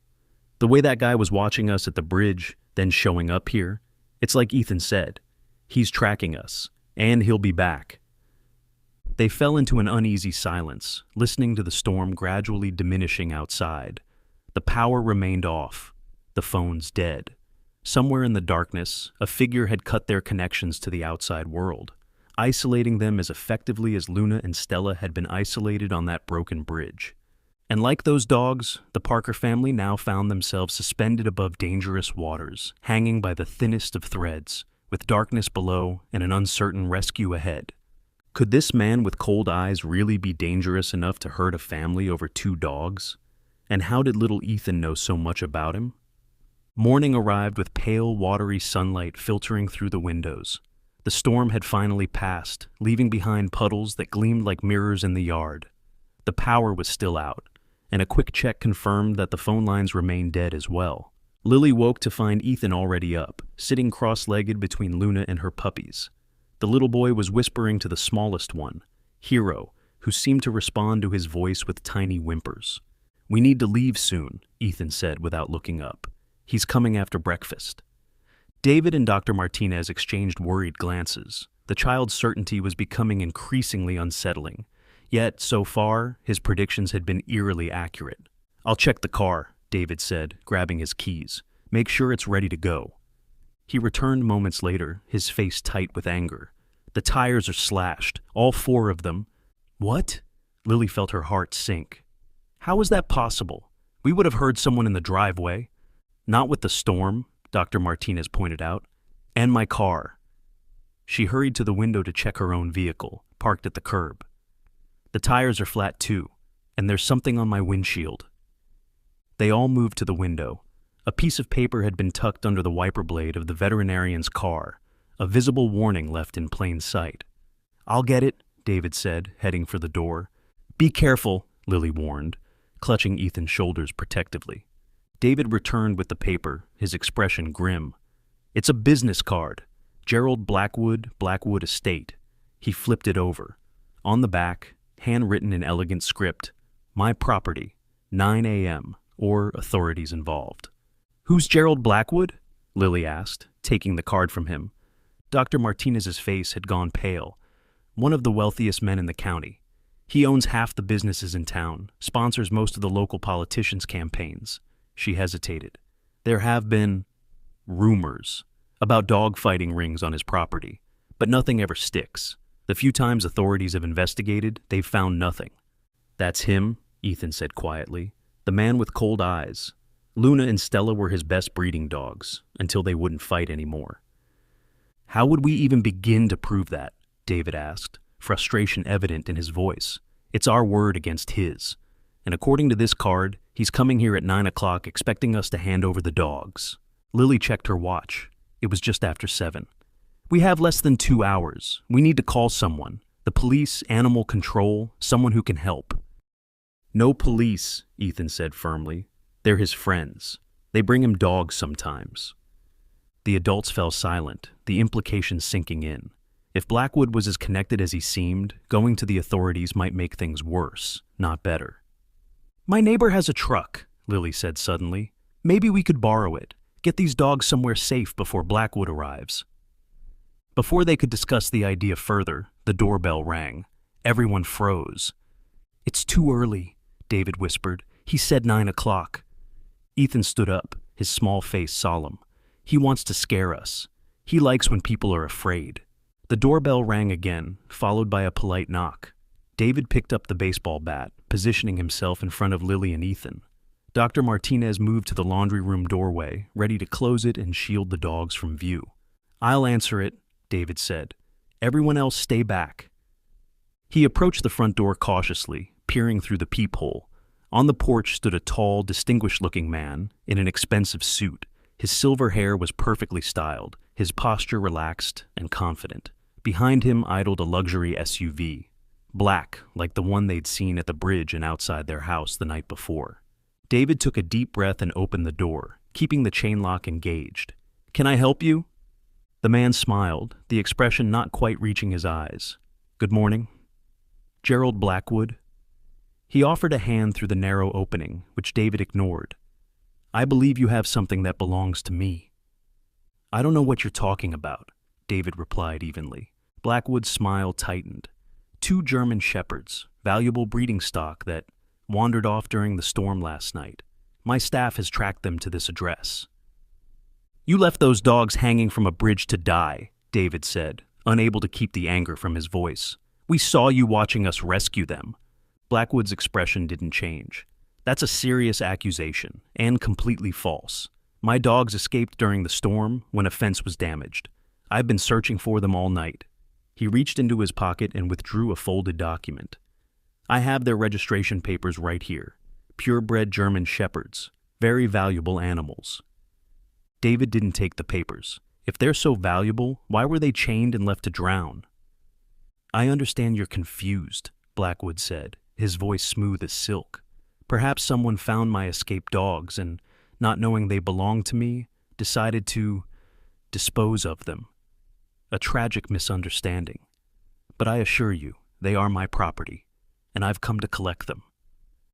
The way that guy was watching us at the bridge, then showing up here, it's like Ethan said. He's tracking us, and he'll be back. They fell into an uneasy silence, listening to the storm gradually diminishing outside. The power remained off, the phones dead. Somewhere in the darkness, a figure had cut their connections to the outside world, isolating them as effectively as Luna and Stella had been isolated on that broken bridge. And like those dogs, the Parker family now found themselves suspended above dangerous waters, hanging by the thinnest of threads, with darkness below and an uncertain rescue ahead. Could this man with cold eyes really be dangerous enough to hurt a family over 2 dogs? And how did little Ethan know so much about him? Morning arrived with pale, watery sunlight filtering through the windows. The storm had finally passed, leaving behind puddles that gleamed like mirrors in the yard. The power was still out, and a quick check confirmed that the phone lines remained dead as well. Lily woke to find Ethan already up, sitting cross-legged between Luna and her puppies. The little boy was whispering to the smallest one, Hero, who seemed to respond to his voice with tiny whimpers. We need to leave soon, Ethan said without looking up. He's coming after breakfast." David and Dr. Martinez exchanged worried glances. The child's certainty was becoming increasingly unsettling. Yet, so far, his predictions had been eerily accurate. "I'll check the car," David said, grabbing his keys. "Make sure it's ready to go." He returned moments later, his face tight with anger. "The tires are slashed, all 4 of them." "What?" Lily felt her heart sink. "How is that possible? We would have heard someone in the driveway." "Not with the storm," Dr. Martinez pointed out. "And my car." She hurried to the window to check her own vehicle, parked at the curb. "The tires are flat too, and there's something on my windshield." They all moved to the window. A piece of paper had been tucked under the wiper blade of the veterinarian's car, a visible warning left in plain sight. "I'll get it," David said, heading for the door. "Be careful," Lily warned, clutching Ethan's shoulders protectively. David returned with the paper, his expression grim. "It's a business card. Gerald Blackwood, Blackwood Estate." He flipped it over. On the back, handwritten in elegant script, "My property, 9 a.m., or authorities involved." "Who's Gerald Blackwood?" Lily asked, taking the card from him. Dr. Martinez's face had gone pale. "One of the wealthiest men in the county. He owns half the businesses in town, sponsors most of the local politicians' campaigns." She hesitated. "There have been rumors about dogfighting rings on his property, but nothing ever sticks. The few times authorities have investigated, they've found nothing." "That's him," Ethan said quietly. "The man with cold eyes. Luna and Stella were his best breeding dogs, until they wouldn't fight anymore." "How would we even begin to prove that?" David asked, frustration evident in his voice. "It's our word against his. And according to this card, he's coming here at 9 o'clock expecting us to hand over the dogs." Lily checked her watch. It was just after 7. "We have less than 2 hours. We need to call someone. The police, animal control, someone who can help." "No police," Ethan said firmly. "They're his friends. They bring him dogs sometimes." The adults fell silent, the implications sinking in. If Blackwood was as connected as he seemed, going to the authorities might make things worse, not better. "My neighbor has a truck," Lily said suddenly. "Maybe we could borrow it. Get these dogs somewhere safe before Blackwood arrives." Before they could discuss the idea further, the doorbell rang. Everyone froze. "It's too early," David whispered. "He said 9 o'clock." Ethan stood up, his small face solemn. "He wants to scare us. He likes when people are afraid." The doorbell rang again, followed by a polite knock. David picked up the baseball bat, positioning himself in front of Lily and Ethan. Dr. Martinez moved to the laundry room doorway, ready to close it and shield the dogs from view. "I'll answer it," David said. "Everyone else stay back." He approached the front door cautiously, peering through the peephole. On the porch stood a tall, distinguished-looking man in an expensive suit. His silver hair was perfectly styled, his posture relaxed and confident. Behind him idled a luxury SUV, black like the one they'd seen at the bridge and outside their house the night before. David took a deep breath and opened the door, keeping the chain lock engaged. "Can I help you?" The man smiled, the expression not quite reaching his eyes. "Good morning." "Gerald Blackwood." He offered a hand through the narrow opening, which David ignored. "I believe you have something that belongs to me." "I don't know what you're talking about," David replied evenly. Blackwood's smile tightened. "2 German shepherds, valuable breeding stock that wandered off during the storm last night. My staff has tracked them to this address." "You left those dogs hanging from a bridge to die," David said, unable to keep the anger from his voice. "We saw you watching us rescue them." Blackwood's expression didn't change. "That's a serious accusation, and completely false. My dogs escaped during the storm when a fence was damaged. I've been searching for them all night." He reached into his pocket and withdrew a folded document. "I have their registration papers right here. Purebred German shepherds, very valuable animals." David didn't take the papers. If they're so valuable, why were they chained and left to drown? "I understand you're confused," Blackwood said, his voice smooth as silk. "Perhaps someone found my escaped dogs and, not knowing they belonged to me, decided to dispose of them. A tragic misunderstanding. But I assure you, they are my property, and I've come to collect them."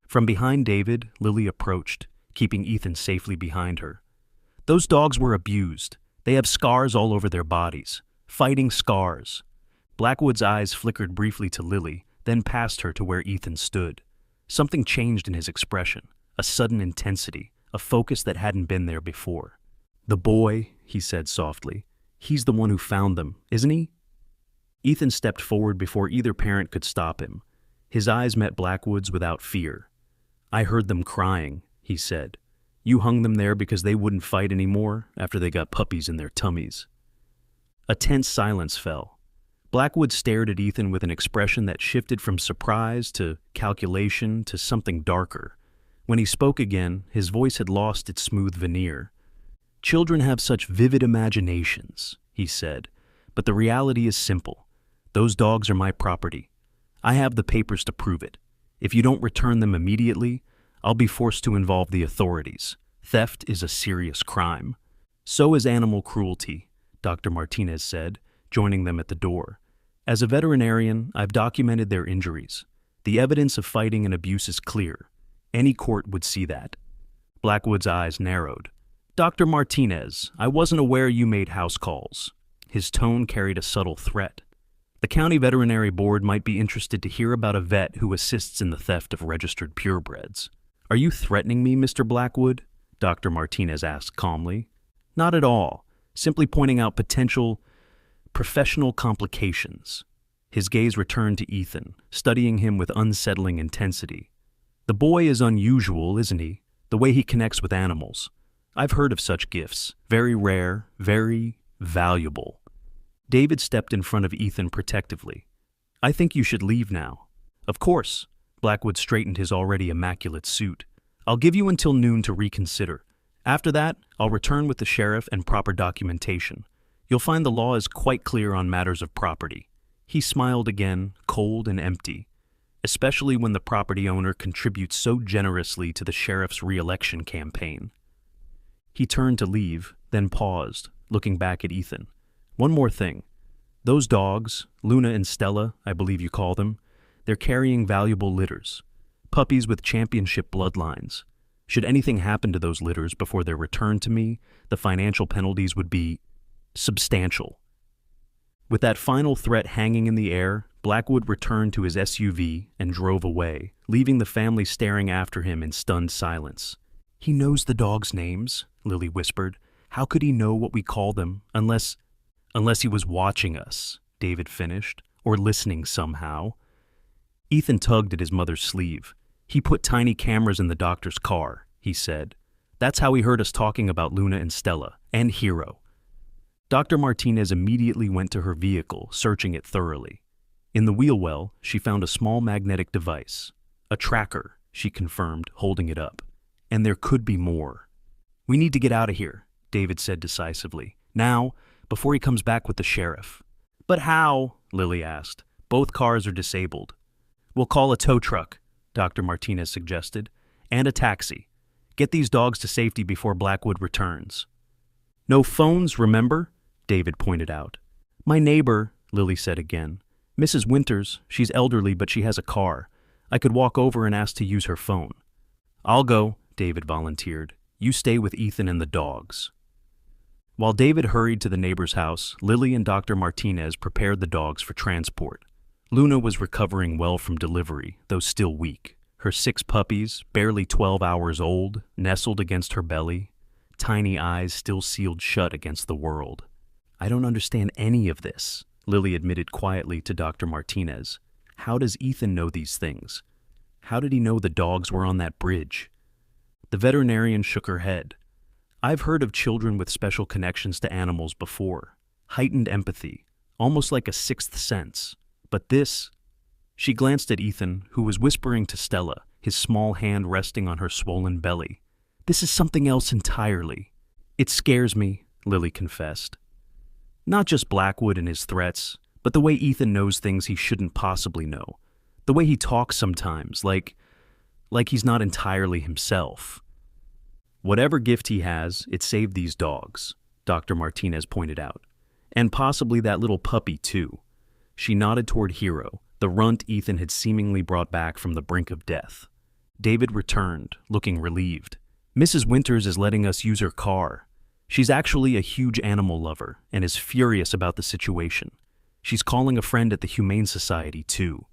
From behind David, Lily approached, keeping Ethan safely behind her. Those dogs were abused. They have scars all over their bodies. Fighting scars. Blackwood's eyes flickered briefly to Lily, then past her to where Ethan stood. Something changed in his expression, a sudden intensity, a focus that hadn't been there before. "The boy," he said softly. "He's the one who found them, isn't he?" Ethan stepped forward before either parent could stop him. His eyes met Blackwood's without fear. "I heard them crying," he said. "You hung them there because they wouldn't fight anymore after they got puppies in their tummies." A tense silence fell. Blackwood stared at Ethan with an expression that shifted from surprise to calculation to something darker. When he spoke again, his voice had lost its smooth veneer. "Children have such vivid imaginations," he said, "but the reality is simple. Those dogs are my property. I have the papers to prove it. If you don't return them immediately, I'll be forced to involve the authorities. Theft is a serious crime." "So is animal cruelty," Dr. Martinez said, joining them at the door. "As a veterinarian, I've documented their injuries. The evidence of fighting and abuse is clear. Any court would see that." Blackwood's eyes narrowed. "Dr. Martinez, I wasn't aware you made house calls." His tone carried a subtle threat. "The county veterinary board might be interested to hear about a vet who assists in the theft of registered purebreds." "Are you threatening me, Mr. Blackwood?" Dr. Martinez asked calmly. "Not at all. Simply pointing out potential professional complications." His gaze returned to Ethan, studying him with unsettling intensity. "The boy is unusual, isn't he? The way he connects with animals. I've heard of such gifts. Very rare, very valuable." David stepped in front of Ethan protectively. "I think you should leave now." "Of course." Blackwood straightened his already immaculate suit. "I'll give you until noon to reconsider. After that, I'll return with the sheriff and proper documentation. You'll find the law is quite clear on matters of property." He smiled again, cold and empty, especially when the property owner contributes so generously to the sheriff's re-election campaign. He turned to leave, then paused, looking back at Ethan. "One more thing. Those dogs, Luna and Stella, I believe you call them, they're carrying valuable litters. Puppies with championship bloodlines. Should anything happen to those litters before they're returned to me, the financial penalties would be substantial." With that final threat hanging in the air, Blackwood returned to his SUV and drove away, leaving the family staring after him in stunned silence. "He knows the dogs' names," Lily whispered. "How could he know what we call them, unless he was watching us," David finished, "or listening somehow." Ethan tugged at his mother's sleeve. "He put tiny cameras in the doctor's car," he said. "That's how he heard us talking about Luna and Stella, and Hero." Dr. Martinez immediately went to her vehicle, searching it thoroughly. In the wheel well, she found a small magnetic device. "A tracker," she confirmed, holding it up. "And there could be more." "We need to get out of here," David said decisively. "Now, before he comes back with the sheriff." "But how?" Lily asked. "Both cars are disabled." "We'll call a tow truck," Dr. Martinez suggested, "and a taxi. Get these dogs to safety before Blackwood returns." "No phones, remember?" David pointed out. "My neighbor," Lily said again. "Mrs. Winters, she's elderly, but she has a car. I could walk over and ask to use her phone." "I'll go," David volunteered. "You stay with Ethan and the dogs." While David hurried to the neighbor's house, Lily and Dr. Martinez prepared the dogs for transport. Luna was recovering well from delivery, though still weak. Her 6 puppies, barely 12 hours old, nestled against her belly, tiny eyes still sealed shut against the world. "I don't understand any of this," Lily admitted quietly to Dr. Martinez. "How does Ethan know these things? How did he know the dogs were on that bridge?" The veterinarian shook her head. "I've heard of children with special connections to animals before. Heightened empathy, almost like a sixth sense. But this..." She glanced at Ethan, who was whispering to Stella, his small hand resting on her swollen belly. "This is something else entirely." "It scares me," Lily confessed. "Not just Blackwood and his threats, but the way Ethan knows things he shouldn't possibly know. The way he talks sometimes, like he's not entirely himself." "Whatever gift he has, it saved these dogs," Dr. Martinez pointed out. "And possibly that little puppy, too." She nodded toward Hero, the runt Ethan had seemingly brought back from the brink of death. David returned, looking relieved. "Mrs. Winters is letting us use her car." She's actually a huge animal lover and is furious about the situation. She's calling a friend at the Humane Society, too.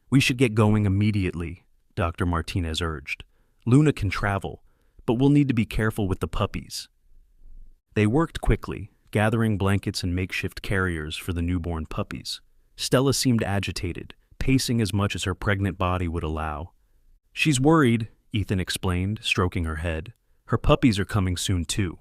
We should get going immediately, Dr. Martinez urged. Luna can travel, but we'll need to be careful with the puppies. They worked quickly, gathering blankets and makeshift carriers for the newborn puppies. Stella seemed agitated, pacing as much as her pregnant body would allow. She's worried, Ethan explained, stroking her head. Her puppies are coming soon, too.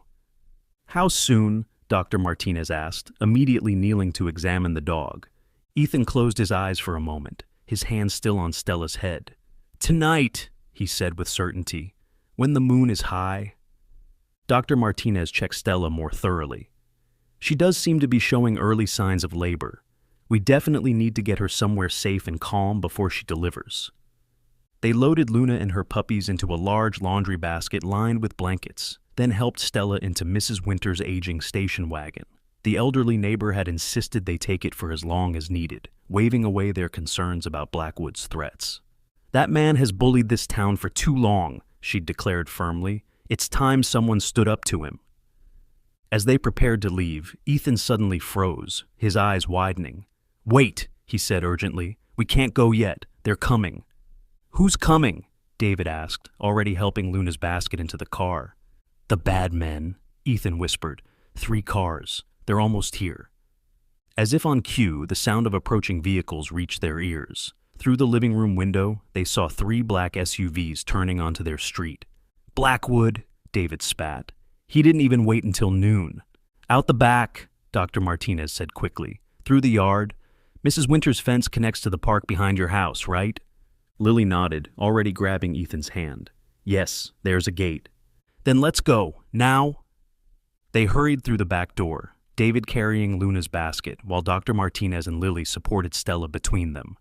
How soon? Dr. Martinez asked, immediately kneeling to examine the dog. Ethan closed his eyes for a moment, his hand still on Stella's head. Tonight, he said with certainty, when the moon is high. Dr. Martinez checked Stella more thoroughly. She does seem to be showing early signs of labor. We definitely need to get her somewhere safe and calm before she delivers. They loaded Luna and her puppies into a large laundry basket lined with blankets, then helped Stella into Mrs. Winter's aging station wagon. The elderly neighbor had insisted they take it for as long as needed, waving away their concerns about Blackwood's threats. That man has bullied this town for too long, she declared firmly. It's time someone stood up to him. As they prepared to leave, Ethan suddenly froze, his eyes widening. Wait, he said urgently. We can't go yet. They're coming. Who's coming? David asked, already helping Luna's basket into the car. The bad men, Ethan whispered. 3 cars. They're almost here. As if on cue, the sound of approaching vehicles reached their ears. Through the living room window, they saw 3 black SUVs turning onto their street. Blackwood, David spat. He didn't even wait until noon. Out the back, Dr. Martinez said quickly. Through the yard. Mrs. Winter's fence connects to the park behind your house, right? Lily nodded, already grabbing Ethan's hand. Yes, there's a gate. Then let's go, now. They hurried through the back door, David carrying Luna's basket, while Dr. Martinez and Lily supported Stella between them.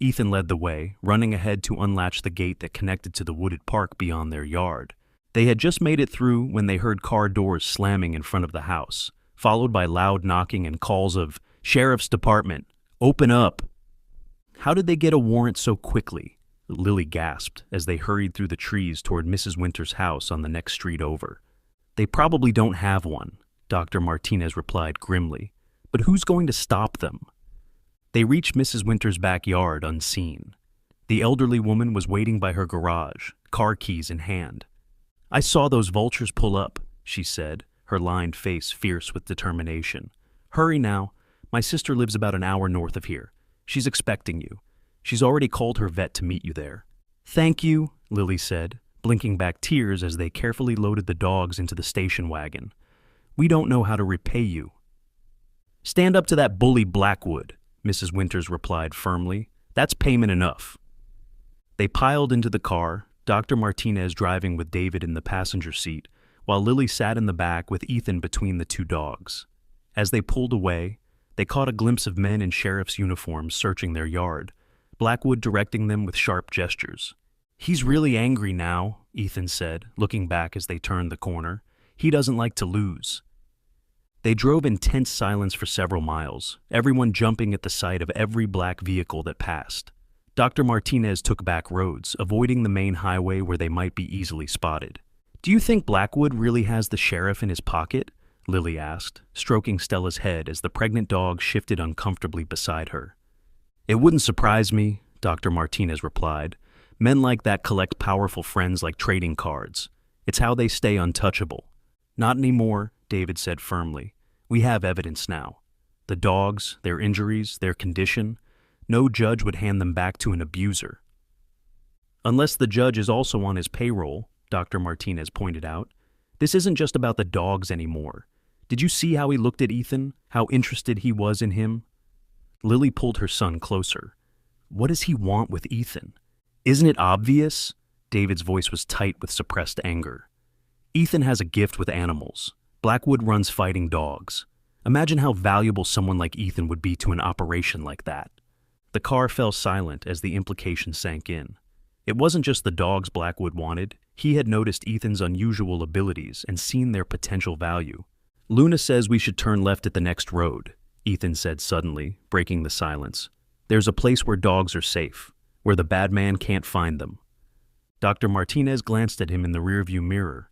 Ethan led the way, running ahead to unlatch the gate that connected to the wooded park beyond their yard. They had just made it through when they heard car doors slamming in front of the house, followed by loud knocking and calls of, Sheriff's Department, open up! How did they get a warrant so quickly? Lily gasped as they hurried through the trees toward Mrs. Winter's house on the next street over. They probably don't have one, Dr. Martinez replied grimly. But who's going to stop them? They reached Mrs. Winter's backyard unseen. The elderly woman was waiting by her garage, car keys in hand. I saw those vultures pull up, she said, her lined face fierce with determination. Hurry now. My sister lives about an hour north of here. She's expecting you. She's already called her vet to meet you there. Thank you, Lily said, blinking back tears as they carefully loaded the dogs into the station wagon. We don't know how to repay you. Stand up to that bully Blackwood, Mrs. Winters replied firmly. That's payment enough. They piled into the car, Dr. Martinez driving with David in the passenger seat, while Lily sat in the back with Ethan between the 2 dogs. As they pulled away, they caught a glimpse of men in sheriff's uniforms searching their yard, Blackwood directing them with sharp gestures. He's really angry now, Ethan said, looking back as they turned the corner. He doesn't like to lose. They drove in tense silence for several miles, everyone jumping at the sight of every black vehicle that passed. Dr. Martinez took back roads, avoiding the main highway where they might be easily spotted. Do you think Blackwood really has the sheriff in his pocket? Lily asked, stroking Stella's head as the pregnant dog shifted uncomfortably beside her. It wouldn't surprise me, Dr. Martinez replied. Men like that collect powerful friends like trading cards. It's how they stay untouchable. Not anymore, David said firmly. We have evidence now. The dogs, their injuries, their condition. No judge would hand them back to an abuser. Unless the judge is also on his payroll, Dr. Martinez pointed out. This isn't just about the dogs anymore. Did you see how he looked at Ethan? How interested he was in him? Lily pulled her son closer. What does he want with Ethan? Isn't it obvious? David's voice was tight with suppressed anger. Ethan has a gift with animals. Blackwood runs fighting dogs. Imagine how valuable someone like Ethan would be to an operation like that. The car fell silent as the implication sank in. It wasn't just the dogs Blackwood wanted. He had noticed Ethan's unusual abilities and seen their potential value. Luna says we should turn left at the next road, Ethan said suddenly, breaking the silence. There's a place where dogs are safe, where the bad man can't find them. Dr. Martinez glanced at him in the rearview mirror.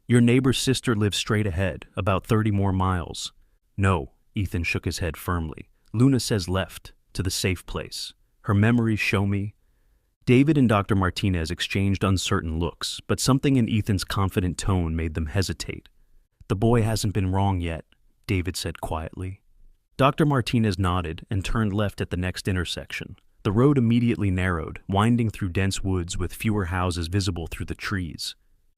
Your neighbor's sister lives straight ahead, about 30 more miles. No, Ethan shook his head firmly. Luna says left, to the safe place. Her memories show me. David and Dr. Martinez exchanged uncertain looks, but something in Ethan's confident tone made them hesitate. The boy hasn't been wrong yet, David said quietly. Dr. Martinez nodded and turned left at the next intersection. The road immediately narrowed, winding through dense woods with fewer houses visible through the trees.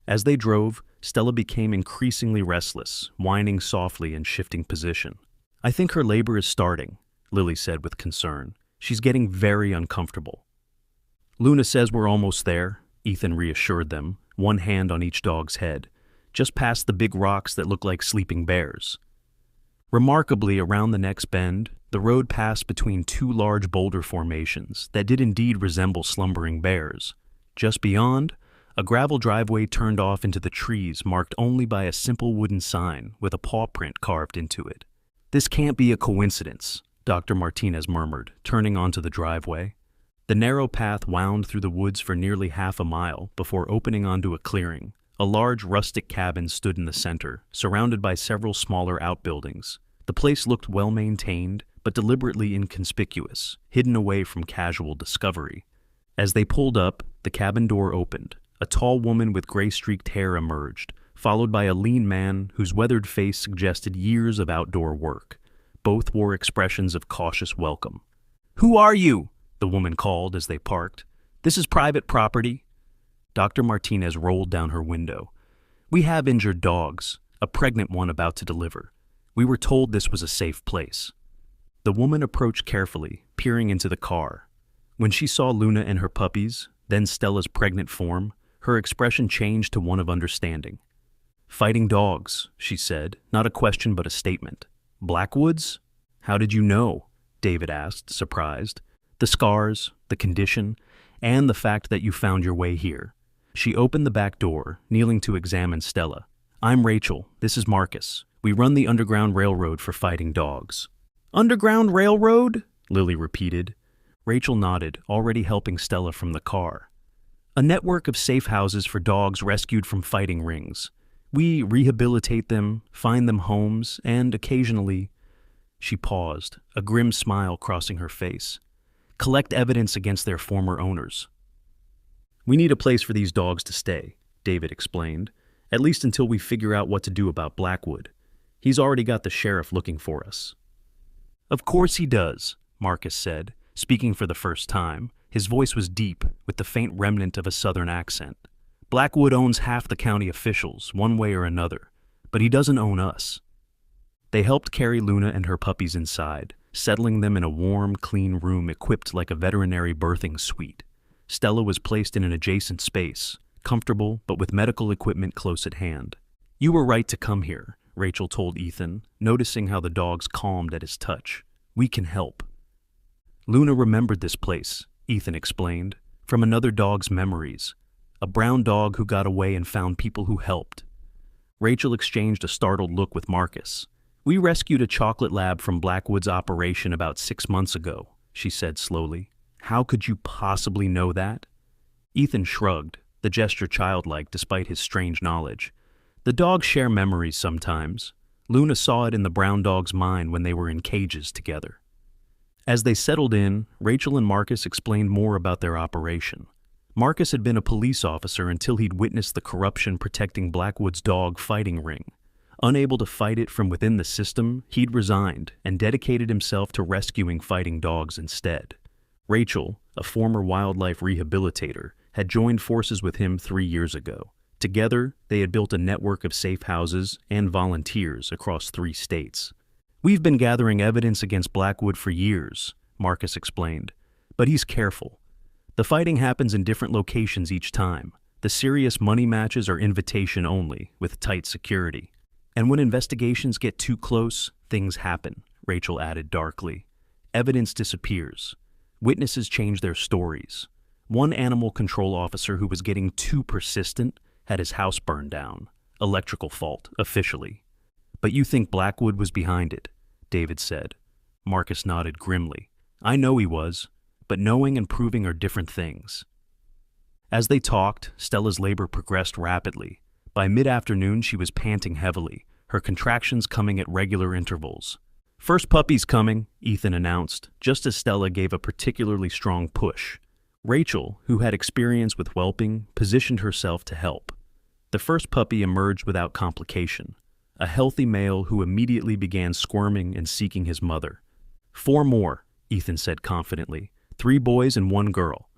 As they drove, Stella became increasingly restless, whining softly and shifting position. I think her labor is starting, Lily said with concern. She's getting very uncomfortable. Luna says we're almost there, Ethan reassured them, one hand on each dog's head, just past the big rocks that look like sleeping bears. Remarkably, around the next bend, the road passed between two large boulder formations that did indeed resemble slumbering bears. Just beyond, a gravel driveway turned off into the trees marked only by a simple wooden sign with a paw print carved into it. This can't be a coincidence, Dr. Martinez murmured, turning onto the driveway. The narrow path wound through the woods for nearly half a mile before opening onto a clearing. A large rustic cabin stood in the center, surrounded by several smaller outbuildings. The place looked well-maintained, but deliberately inconspicuous, hidden away from casual discovery. As they pulled up, the cabin door opened. A tall woman with gray-streaked hair emerged, followed by a lean man whose weathered face suggested years of outdoor work. Both wore expressions of cautious welcome. "Who are you?" the woman called as they parked. "This is private property." Dr. Martinez rolled down her window. "We have injured dogs, a pregnant one about to deliver. We were told this was a safe place." The woman approached carefully, peering into the car. When she saw Luna and her puppies, then Stella's pregnant form, her expression changed to one of understanding. "Fighting dogs," she said, not a question but a statement. "Blackwoods? How did you know?" David asked, surprised. "The scars, the condition, and the fact that you found your way here." She opened the back door, kneeling to examine Stella. "I'm Rachel. This is Marcus. We run the Underground Railroad for fighting dogs." "Underground Railroad?" Lily repeated. Rachel nodded, already helping Stella from the car. "A network of safe houses for dogs rescued from fighting rings. We rehabilitate them, find them homes, and occasionally—" She paused, a grim smile crossing her face. "Collect evidence against their former owners." "We need a place for these dogs to stay," David explained, "at least until we figure out what to do about Blackwood. He's already got the sheriff looking for us." "Of course he does," Marcus said, speaking for the first time. His voice was deep, with the faint remnant of a southern accent. "Blackwood owns half the county officials, one way or another, but he doesn't own us." They helped carry Luna and her puppies inside, settling them in a warm, clean room equipped like a veterinary birthing suite. Stella was placed in an adjacent space, comfortable but with medical equipment close at hand. "You were right to come here," Rachel told Ethan, noticing how the dogs calmed at his touch. "We can help." Luna remembered this place, Ethan explained, from another dog's memories. A brown dog who got away and found people who helped. Rachel exchanged a startled look with Marcus. "We rescued a chocolate lab from Blackwood's operation about 6 months ago," she said slowly. "How could you possibly know that?" Ethan shrugged, the gesture childlike despite his strange knowledge. "The dogs share memories sometimes. Luna saw it in the brown dog's mind when they were in cages together." As they settled in, Rachel and Marcus explained more about their operation. Marcus had been a police officer until he'd witnessed the corruption protecting Blackwood's dog fighting ring. Unable to fight it from within the system, he'd resigned and dedicated himself to rescuing fighting dogs instead. Rachel, a former wildlife rehabilitator, had joined forces with him 3 years ago. Together, they had built a network of safe houses and volunteers across 3 states. "We've been gathering evidence against Blackwood for years," Marcus explained, "but he's careful. The fighting happens in different locations each time. The serious money matches are invitation only, with tight security. And when investigations get too close, things happen," Rachel added darkly. "Evidence disappears. Witnesses change their stories. One animal control officer who was getting too persistent had his house burned down. Electrical fault, officially. But you think Blackwood was behind it," David said. Marcus nodded grimly. "I know he was, but knowing and proving are different things." As they talked, Stella's labor progressed rapidly. By mid-afternoon, she was panting heavily, her contractions coming at regular intervals. "First puppy's coming," Ethan announced, just as Stella gave a particularly strong push. Rachel, who had experience with whelping, positioned herself to help. The first puppy emerged without complication, a healthy male who immediately began squirming and seeking his mother. "4 more," Ethan said confidently. 3 boys and 1 girl.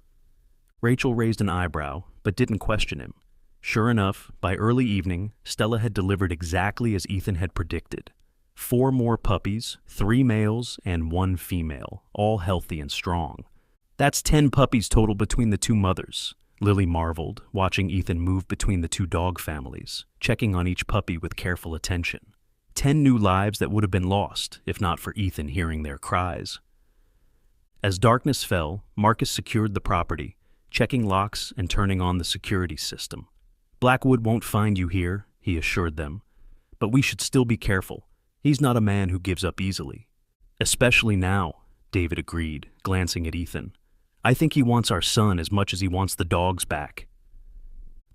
Rachel raised an eyebrow, but didn't question him. Sure enough, by early evening, Stella had delivered exactly as Ethan had predicted. 4 more puppies, 3 males and 1 female, all healthy and strong. "That's 10 puppies total between the 2 mothers," Lily marveled, watching Ethan move between the 2 dog families, checking on each puppy with careful attention. 10 new lives that would have been lost, if not for Ethan hearing their cries. As darkness fell, Marcus secured the property, checking locks and turning on the security system. "Blackwood won't find you here," he assured them. "But we should still be careful. He's not a man who gives up easily." "Especially now," David agreed, glancing at Ethan. "I think he wants our son as much as he wants the dogs back."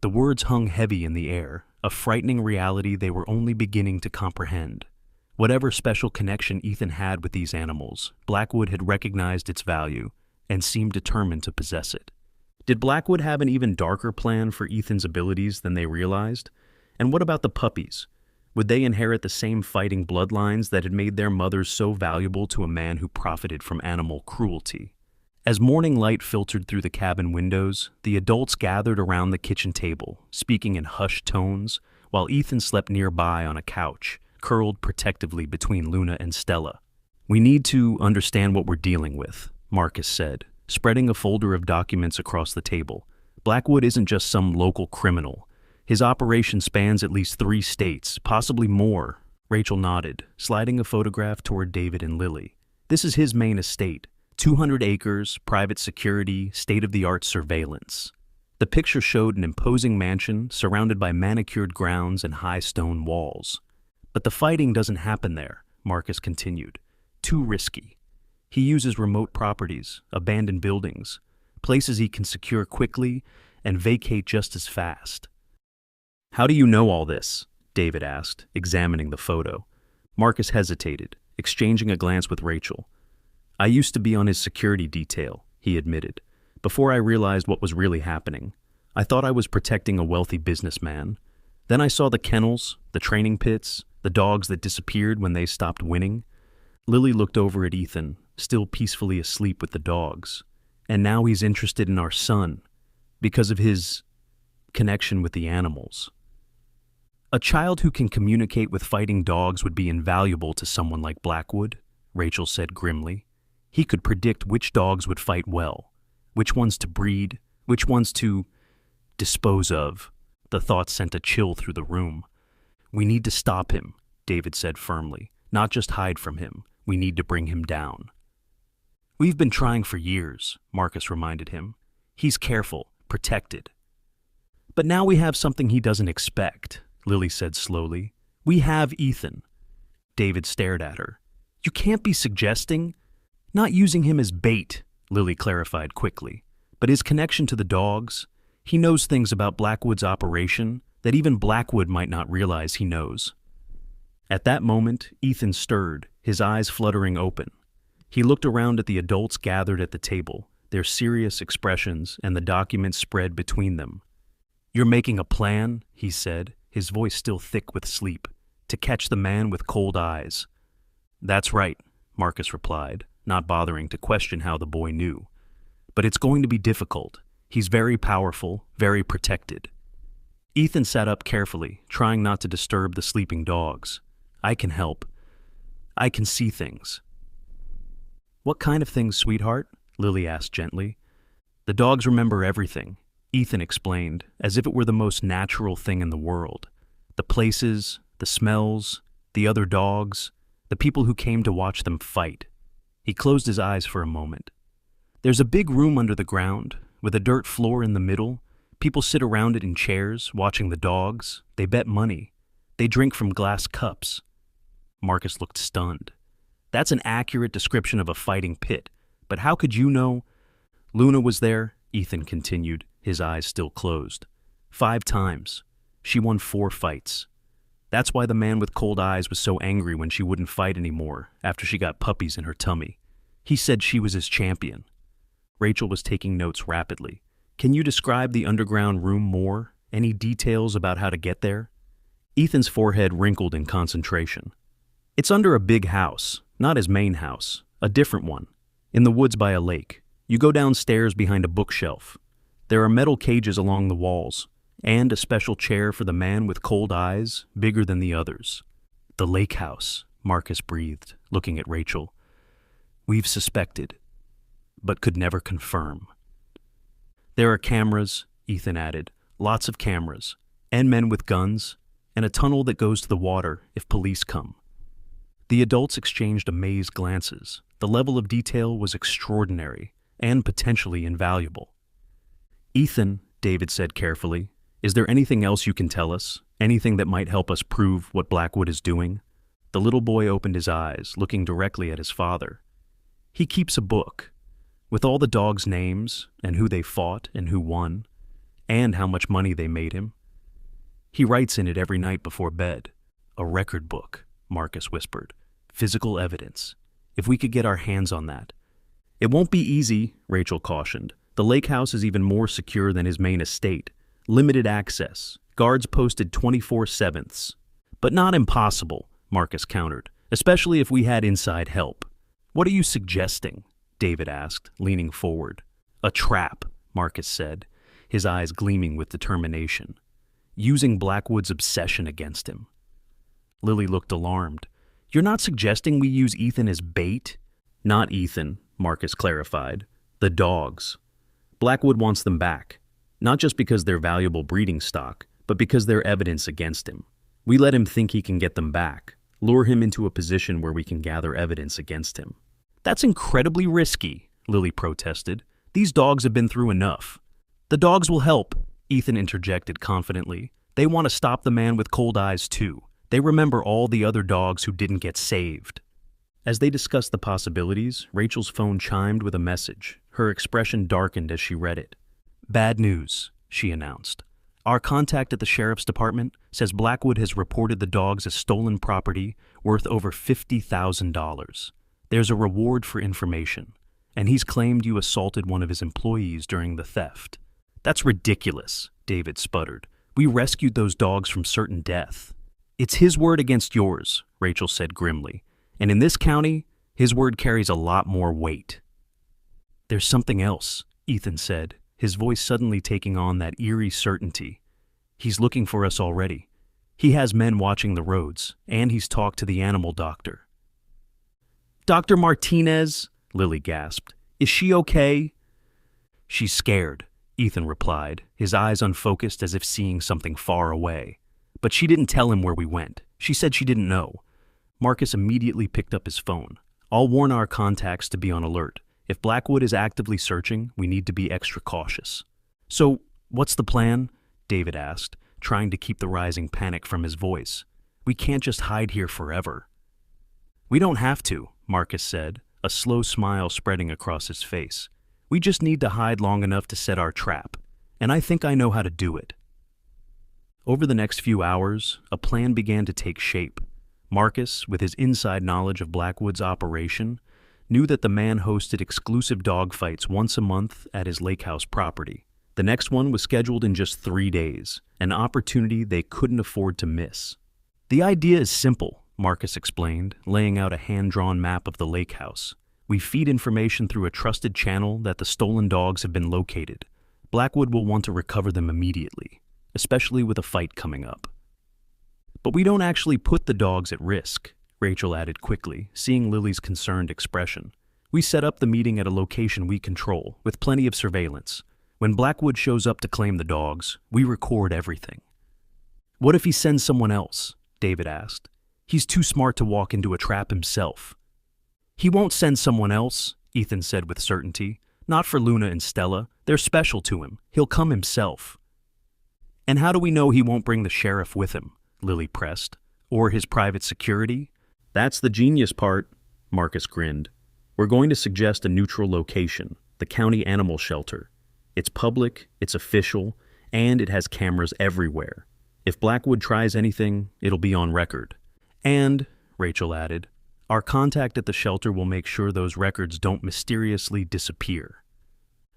The words hung heavy in the air, a frightening reality they were only beginning to comprehend. Whatever special connection Ethan had with these animals, Blackwood had recognized its value and seemed determined to possess it. Did Blackwood have an even darker plan for Ethan's abilities than they realized? And what about the puppies? Would they inherit the same fighting bloodlines that had made their mothers so valuable to a man who profited from animal cruelty? As morning light filtered through the cabin windows, the adults gathered around the kitchen table, speaking in hushed tones, while Ethan slept nearby on a couch, curled protectively between Luna and Stella. "We need to understand what we're dealing with," Marcus said, spreading a folder of documents across the table. "Blackwood isn't just some local criminal. His operation spans at least 3 states, possibly more." Rachel nodded, sliding a photograph toward David and Lily. "This is his main estate. 200 acres, private security, state-of-the-art surveillance." The picture showed an imposing mansion surrounded by manicured grounds and high stone walls. "But the fighting doesn't happen there," Marcus continued. "Too risky. He uses remote properties, abandoned buildings, places he can secure quickly and vacate just as fast." "How do you know all this?" David asked, examining the photo. Marcus hesitated, exchanging a glance with Rachel. "I used to be on his security detail," he admitted, "before I realized what was really happening. I thought I was protecting a wealthy businessman. Then I saw the kennels, the training pits, the dogs that disappeared when they stopped winning." Lily looked over at Ethan, still peacefully asleep with the dogs. "And now he's interested in our son, because of his connection with the animals." "A child who can communicate with fighting dogs would be invaluable to someone like Blackwood," Rachel said grimly. "He could predict which dogs would fight well, which ones to breed, which ones to dispose of." The thought sent a chill through the room. "We need to stop him," David said firmly, "not just hide from him. We need to bring him down." "We've been trying for years," Marcus reminded him. "He's careful, protected." "But now we have something he doesn't expect," Lily said slowly. "We have Ethan." David stared at her. "You can't be suggesting—" "Not using him as bait," Lily clarified quickly. "But his connection to the dogs, he knows things about Blackwood's operation that even Blackwood might not realize he knows." At that moment, Ethan stirred, his eyes fluttering open. He looked around at the adults gathered at the table, their serious expressions and the documents spread between them. "You're making a plan," he said, his voice still thick with sleep, "to catch the man with cold eyes." "That's right," Marcus replied, not bothering to question how the boy knew. "But it's going to be difficult. He's very powerful, very protected." Ethan sat up carefully, trying not to disturb the sleeping dogs. "I can help. I can see things." "What kind of things, sweetheart?" Lily asked gently. "The dogs remember everything," Ethan explained, as if it were the most natural thing in the world. "The places, the smells, the other dogs, the people who came to watch them fight." He closed his eyes for a moment. "There's a big room under the ground, with a dirt floor in the middle. People sit around it in chairs, watching the dogs. They bet money. They drink from glass cups." Marcus looked stunned. "That's an accurate description of a fighting pit, but how could you know—" "Luna was there," Ethan continued, his eyes still closed. "5 times. She won 4 fights. That's why the man with cold eyes was so angry when she wouldn't fight anymore after she got puppies in her tummy. He said she was his champion. Rachel was taking notes rapidly. Can you describe the underground room more? Any details about how to get there? Ethan's forehead wrinkled in concentration. It's under a big house, not his main house, a different one, in the woods by a lake. You go downstairs behind a bookshelf. There are metal cages along the walls, and a special chair for the man with cold eyes, bigger than the others. The lake house, Marcus breathed, looking at Rachel. We've suspected, but could never confirm. There are cameras, Ethan added, lots of cameras, and men with guns, and a tunnel that goes to the water if police come. The adults exchanged amazed glances. The level of detail was extraordinary and potentially invaluable. Ethan, David said carefully, is there anything else you can tell us? Anything that might help us prove what Blackwood is doing? The little boy opened his eyes, looking directly at his father. He keeps a book, with all the dogs' names and who they fought and who won, and how much money they made him. He writes in it every night before bed. A record book, Marcus whispered. Physical evidence. If we could get our hands on that. It won't be easy, Rachel cautioned. The lake house is even more secure than his main estate. Limited access. Guards posted 24/7. But not impossible, Marcus countered, especially if we had inside help. What are you suggesting? David asked, leaning forward. A trap, Marcus said, his eyes gleaming with determination. Using Blackwood's obsession against him. Lily looked alarmed. You're not suggesting we use Ethan as bait? Not Ethan, Marcus clarified. The dogs. Blackwood wants them back. Not just because they're valuable breeding stock, but because they're evidence against him. We let him think he can get them back, lure him into a position where we can gather evidence against him. That's incredibly risky, Lily protested. These dogs have been through enough. The dogs will help, Ethan interjected confidently. They want to stop the man with cold eyes too. They remember all the other dogs who didn't get saved. As they discussed the possibilities, Rachel's phone chimed with a message. Her expression darkened as she read it. Bad news, she announced. Our contact at the sheriff's department says Blackwood has reported the dogs as stolen property worth over $50,000. There's a reward for information, and he's claimed you assaulted one of his employees during the theft. That's ridiculous, David sputtered. We rescued those dogs from certain death. It's his word against yours, Rachel said grimly. And in this county, his word carries a lot more weight. There's something else, Ethan said, his voice suddenly taking on that eerie certainty. He's looking for us already. He has men watching the roads, and he's talked to the animal doctor. Dr. Martinez, Lily gasped. Is she okay? She's scared, Ethan replied, his eyes unfocused as if seeing something far away. But she didn't tell him where we went. She said she didn't know. Marcus immediately picked up his phone. I'll warn our contacts to be on alert. If Blackwood is actively searching, we need to be extra cautious. So, what's the plan? David asked, trying to keep the rising panic from his voice. We can't just hide here forever. We don't have to, Marcus said, a slow smile spreading across his face. We just need to hide long enough to set our trap, and I think I know how to do it. Over the next few hours, a plan began to take shape. Marcus, with his inside knowledge of Blackwood's operation, knew that the man hosted exclusive dogfights once a month at his lake house property. The next one was scheduled in just 3 days, an opportunity they couldn't afford to miss. The idea is simple, Marcus explained, laying out a hand-drawn map of the lake house. We feed information through a trusted channel that the stolen dogs have been located. Blackwood will want to recover them immediately, especially with a fight coming up. But we don't actually put the dogs at risk, Rachel added quickly, seeing Lily's concerned expression. We set up the meeting at a location we control, with plenty of surveillance. When Blackwood shows up to claim the dogs, we record everything. What if he sends someone else? David asked. He's too smart to walk into a trap himself. He won't send someone else, Ethan said with certainty. Not for Luna and Stella. They're special to him. He'll come himself. And how do we know he won't bring the sheriff with him? Lily pressed. Or his private security? That's the genius part, Marcus grinned. We're going to suggest a neutral location, the county animal shelter. It's public, it's official, and it has cameras everywhere. If Blackwood tries anything, it'll be on record. And, Rachel added, our contact at the shelter will make sure those records don't mysteriously disappear.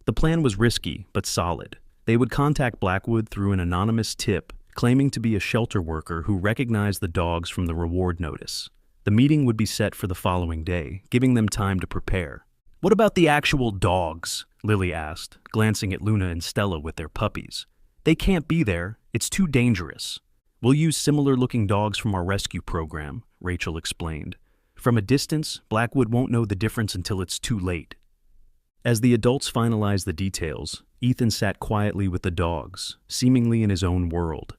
The plan was risky, but solid. They would contact Blackwood through an anonymous tip claiming to be a shelter worker who recognized the dogs from the reward notice. The meeting would be set for the following day, giving them time to prepare. What about the actual dogs? Lily asked, glancing at Luna and Stella with their puppies. They can't be there. It's too dangerous. We'll use similar-looking dogs from our rescue program, Rachel explained. From a distance, Blackwood won't know the difference until it's too late. As the adults finalized the details, Ethan sat quietly with the dogs, seemingly in his own world.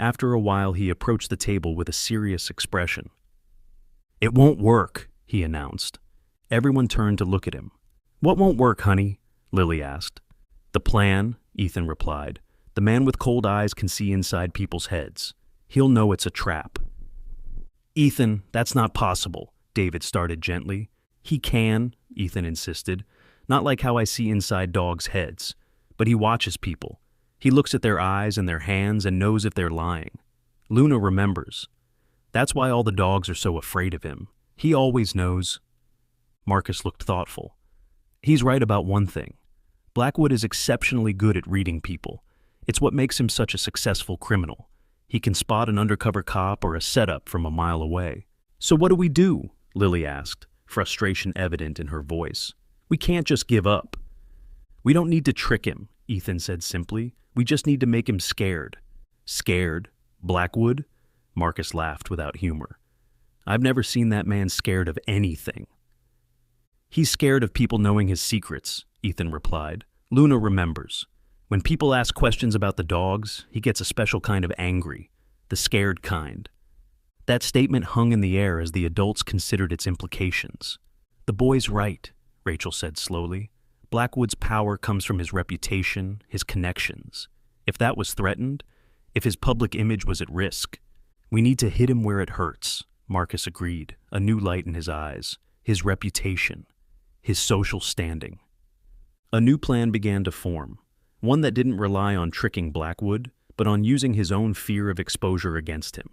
After a while, he approached the table with a serious expression. It won't work, he announced. Everyone turned to look at him. What won't work, honey? Lily asked. The plan, Ethan replied. The man with cold eyes can see inside people's heads. He'll know it's a trap. Ethan, that's not possible, David started gently. He can, Ethan insisted. Not like how I see inside dogs' heads. But he watches people. He looks at their eyes and their hands and knows if they're lying. Luna remembers. That's why all the dogs are so afraid of him. He always knows. Marcus looked thoughtful. He's right about one thing. Blackwood is exceptionally good at reading people. It's what makes him such a successful criminal. He can spot an undercover cop or a setup from a mile away. So what do we do? Lily asked, frustration evident in her voice. We can't just give up. We don't need to trick him, Ethan said simply. We just need to make him scared. Scared? Blackwood? Marcus laughed without humor. I've never seen that man scared of anything. He's scared of people knowing his secrets, Ethan replied. Luna remembers. When people ask questions about the dogs, he gets a special kind of angry, the scared kind. That statement hung in the air as the adults considered its implications. The boy's right, Rachel said slowly. Blackwood's power comes from his reputation, his connections. If that was threatened, if his public image was at risk, we need to hit him where it hurts, Marcus agreed, a new light in his eyes. His reputation, his social standing. A new plan began to form, one that didn't rely on tricking Blackwood, but on using his own fear of exposure against him.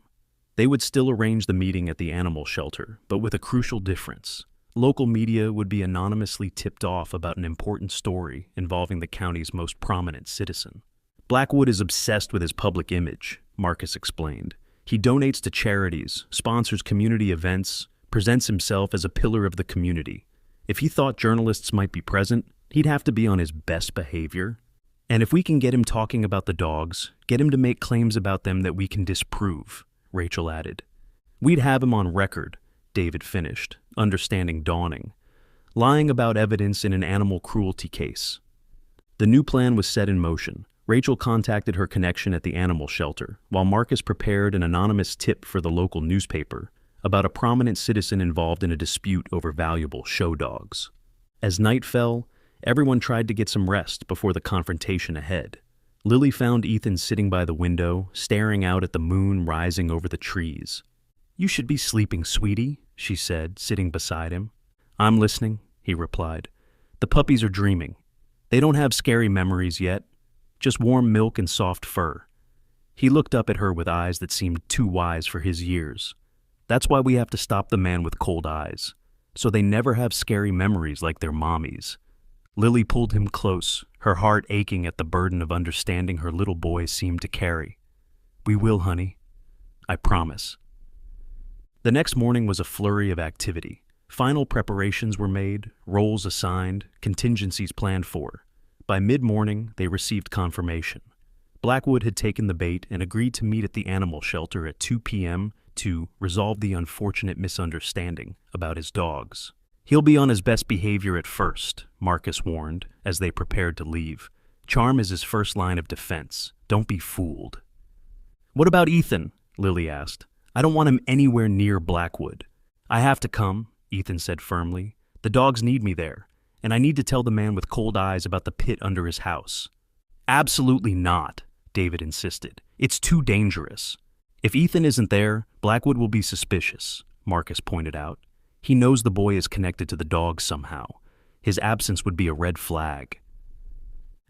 They would still arrange the meeting at the animal shelter, but with a crucial difference. Local media would be anonymously tipped off about an important story involving the county's most prominent citizen. Blackwood is obsessed with his public image, Marcus explained. He donates to charities, sponsors community events, presents himself as a pillar of the community. If he thought journalists might be present, he'd have to be on his best behavior. And if we can get him talking about the dogs, get him to make claims about them that we can disprove, Rachel added. We'd have him on record, David finished, understanding dawning. Lying about evidence in an animal cruelty case. The new plan was set in motion. Rachel contacted her connection at the animal shelter, while Marcus prepared an anonymous tip for the local newspaper about a prominent citizen involved in a dispute over valuable show dogs. As night fell, everyone tried to get some rest before the confrontation ahead. Lily found Ethan sitting by the window, staring out at the moon rising over the trees. You should be sleeping, sweetie, she said, sitting beside him. I'm listening, he replied. The puppies are dreaming. They don't have scary memories yet, just warm milk and soft fur. He looked up at her with eyes that seemed too wise for his years. That's why we have to stop the man with cold eyes, so they never have scary memories like their mommies. Lily pulled him close, her heart aching at the burden of understanding her little boy seemed to carry. We will, honey. I promise. The next morning was a flurry of activity. Final preparations were made, roles assigned, contingencies planned for. By mid-morning, they received confirmation. Blackwood had taken the bait and agreed to meet at the animal shelter at 2 p.m. to resolve the unfortunate misunderstanding about his dogs. He'll be on his best behavior at first, Marcus warned, as they prepared to leave. Charm is his first line of defense. Don't be fooled. What about Ethan? Lily asked. I don't want him anywhere near Blackwood. I have to come, Ethan said firmly. The dogs need me there, and I need to tell the man with cold eyes about the pit under his house. Absolutely not, David insisted. It's too dangerous. If Ethan isn't there, Blackwood will be suspicious, Marcus pointed out. He knows the boy is connected to the dogs somehow. His absence would be a red flag.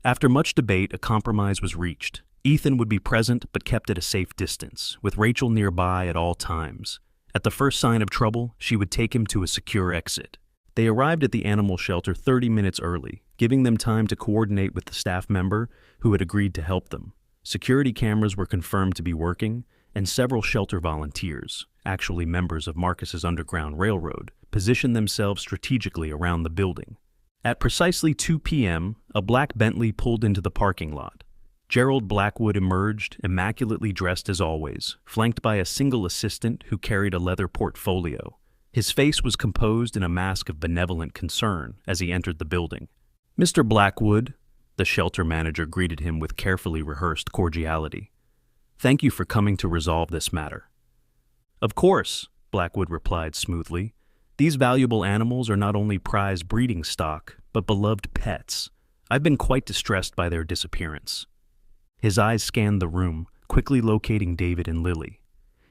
After much debate, a compromise was reached. Ethan would be present but kept at a safe distance, with Rachel nearby at all times. At the first sign of trouble, she would take him to a secure exit. They arrived at the animal shelter 30 minutes early, giving them time to coordinate with the staff member who had agreed to help them. Security cameras were confirmed to be working, and several shelter volunteers, actually members of Marcus's Underground Railroad, positioned themselves strategically around the building. At precisely 2 p.m., a black Bentley pulled into the parking lot. Gerald Blackwood emerged, immaculately dressed as always, flanked by a single assistant who carried a leather portfolio. His face was composed in a mask of benevolent concern as he entered the building. "Mr. Blackwood," the shelter manager greeted him with carefully rehearsed cordiality. "Thank you for coming to resolve this matter." "Of course," Blackwood replied smoothly. "These valuable animals are not only prized breeding stock, but beloved pets. I've been quite distressed by their disappearance." His eyes scanned the room, quickly locating David and Lily.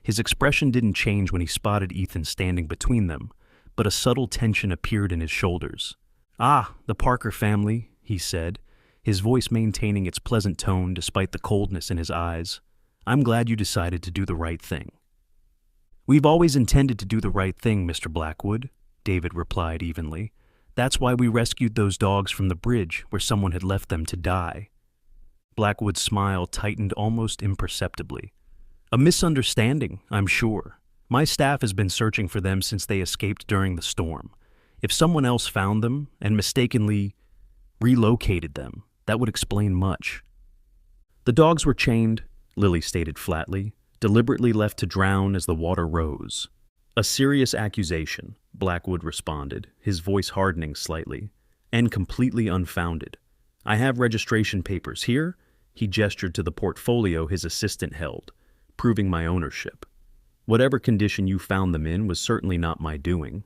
His expression didn't change when he spotted Ethan standing between them, but a subtle tension appeared in his shoulders. "Ah, the Parker family," he said, his voice maintaining its pleasant tone despite the coldness in his eyes. "I'm glad you decided to do the right thing." "We've always intended to do the right thing, Mr. Blackwood," David replied evenly. "That's why we rescued those dogs from the bridge where someone had left them to die." Blackwood's smile tightened almost imperceptibly. "A misunderstanding, I'm sure. My staff has been searching for them since they escaped during the storm. If someone else found them and mistakenly relocated them, that would explain much." "The dogs were chained," Lily stated flatly, "deliberately left to drown as the water rose." "A serious accusation," Blackwood responded, his voice hardening slightly, "and completely unfounded. I have registration papers here." He gestured to the portfolio his assistant held, proving my ownership. "Whatever condition you found them in was certainly not my doing."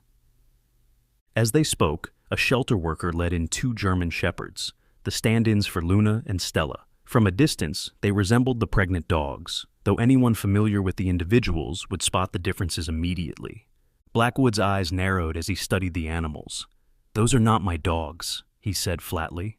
As they spoke, a shelter worker led in 2 German shepherds, the stand-ins for Luna and Stella. From a distance, they resembled the pregnant dogs, though anyone familiar with the individuals would spot the differences immediately. Blackwood's eyes narrowed as he studied the animals. "Those are not my dogs," he said flatly.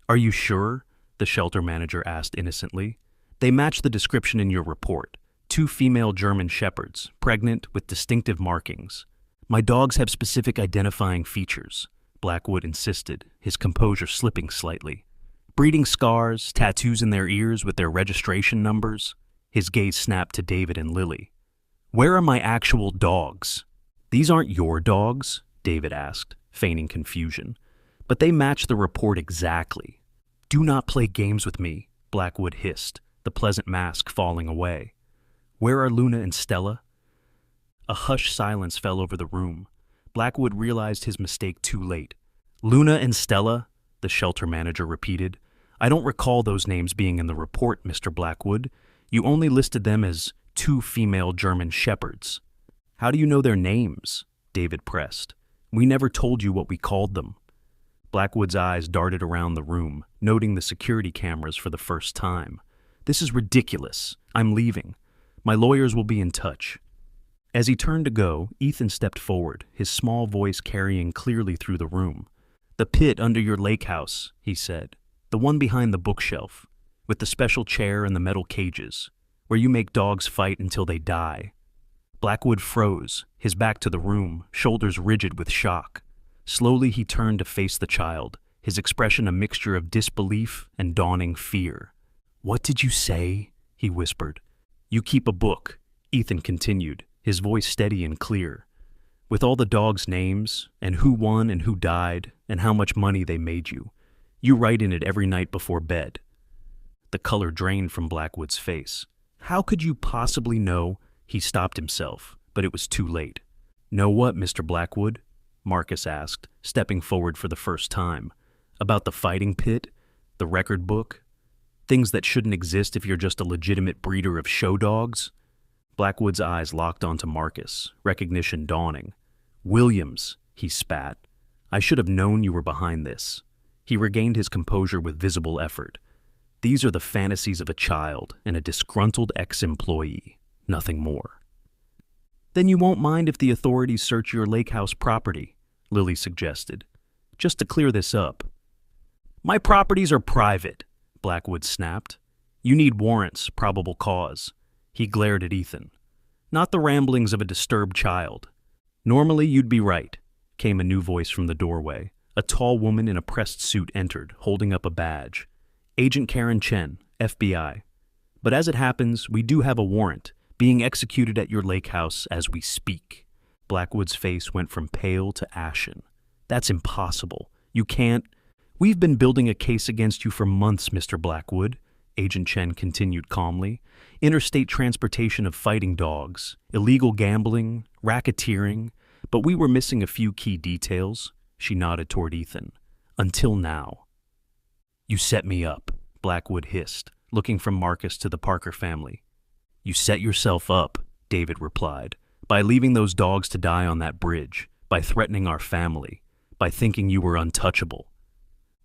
"Are you sure?" the shelter manager asked innocently. "They match the description in your report. 2 female German shepherds, pregnant with distinctive markings." "My dogs have specific identifying features," Blackwood insisted, his composure slipping slightly. "Breeding scars, tattoos in their ears with their registration numbers." His gaze snapped to David and Lily. "Where are my actual dogs?" "These aren't your dogs?" David asked, feigning confusion. "But they match the report exactly." "Do not play games with me," Blackwood hissed, the pleasant mask falling away. "Where are Luna and Stella?" A hushed silence fell over the room. Blackwood realized his mistake too late. "Luna and Stella?" the shelter manager repeated. "I don't recall those names being in the report, Mr. Blackwood. You only listed them as 2 female German shepherds." "How do you know their names?" David pressed. "We never told you what we called them." Blackwood's eyes darted around the room, noting the security cameras for the first time. "This is ridiculous. I'm leaving. My lawyers will be in touch." As he turned to go, Ethan stepped forward, his small voice carrying clearly through the room. "The pit under your lake house," he said. "The one behind the bookshelf, with the special chair and the metal cages, where you make dogs fight until they die." Blackwood froze, his back to the room, shoulders rigid with shock. Slowly he turned to face the child, his expression a mixture of disbelief and dawning fear. "What did you say?" he whispered. "You keep a book," Ethan continued, his voice steady and clear, "with all the dogs' names, and who won and who died, and how much money they made you. You write in it every night before bed." The color drained from Blackwood's face. "How could you possibly know?" He stopped himself, but it was too late. "Know what, Mr. Blackwood?" Marcus asked, stepping forward for the first time. "About the fighting pit? The record book? Things that shouldn't exist if you're just a legitimate breeder of show dogs?" Blackwood's eyes locked onto Marcus, recognition dawning. "Williams," he spat. "I should have known you were behind this." He regained his composure with visible effort. "These are the fantasies of a child and a disgruntled ex-employee, nothing more." "Then you won't mind if the authorities search your lake house property," Lily suggested. "Just to clear this up." "My properties are private," Blackwood snapped. You need warrants, probable cause. He glared at Ethan. Not the ramblings of a disturbed child. Normally you'd be right, came a new voice from the doorway. A tall woman in a pressed suit entered, holding up a badge. Agent Karen Chen, FBI. But as it happens, we do have a warrant, being executed at your lake house as we speak. Blackwood's face went from pale to ashen. That's impossible. You can't. We've been building a case against you for months, Mr. Blackwood, Agent Chen continued calmly. Interstate transportation of fighting dogs, illegal gambling, racketeering, but we were missing a few key details. She nodded toward Ethan. Until now. You set me up, Blackwood hissed, looking from Marcus to the Parker family. You set yourself up, David replied, by leaving those dogs to die on that bridge, by threatening our family, by thinking you were untouchable.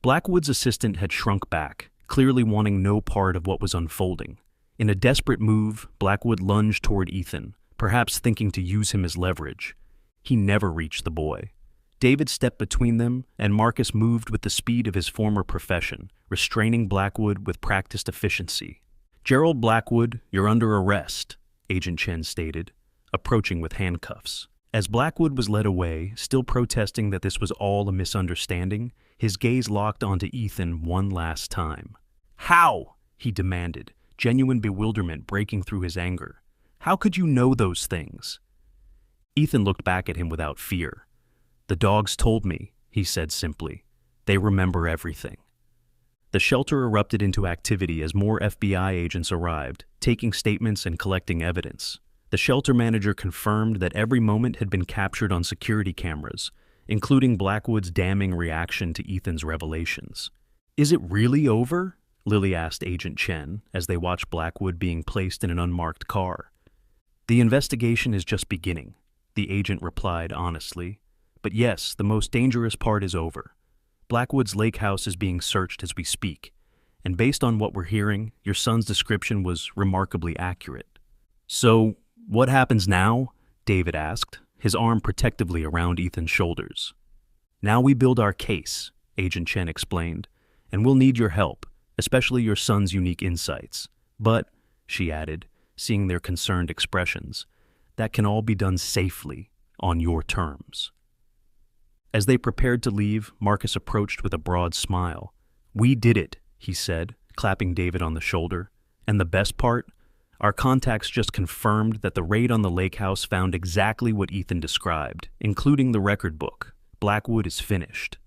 Blackwood's assistant had shrunk back, clearly wanting no part of what was unfolding. In a desperate move, Blackwood lunged toward Ethan, perhaps thinking to use him as leverage. He never reached the boy. David stepped between them, and Marcus moved with the speed of his former profession, restraining Blackwood with practiced efficiency. Gerald Blackwood, you're under arrest, Agent Chen stated, approaching with handcuffs. As Blackwood was led away, still protesting that this was all a misunderstanding, his gaze locked onto Ethan one last time. How? He demanded, genuine bewilderment breaking through his anger. How could you know those things? Ethan looked back at him without fear. The dogs told me, he said simply. They remember everything. The shelter erupted into activity as more FBI agents arrived, taking statements and collecting evidence. The shelter manager confirmed that every moment had been captured on security cameras, including Blackwood's damning reaction to Ethan's revelations. Is it really over? Lily asked Agent Chen as they watched Blackwood being placed in an unmarked car. The investigation is just beginning, the agent replied honestly. But yes, the most dangerous part is over. Blackwood's lake house is being searched as we speak, and based on what we're hearing, your son's description was remarkably accurate. So, what happens now? David asked, his arm protectively around Ethan's shoulders. Now we build our case, Agent Chen explained, and we'll need your help, especially your son's unique insights. But, she added, seeing their concerned expressions, that can all be done safely, on your terms. As they prepared to leave, Marcus approached with a broad smile. We did it, he said, clapping David on the shoulder. And the best part? Our contacts just confirmed that the raid on the lake house found exactly what Ethan described, including the record book. Blackwood is finished.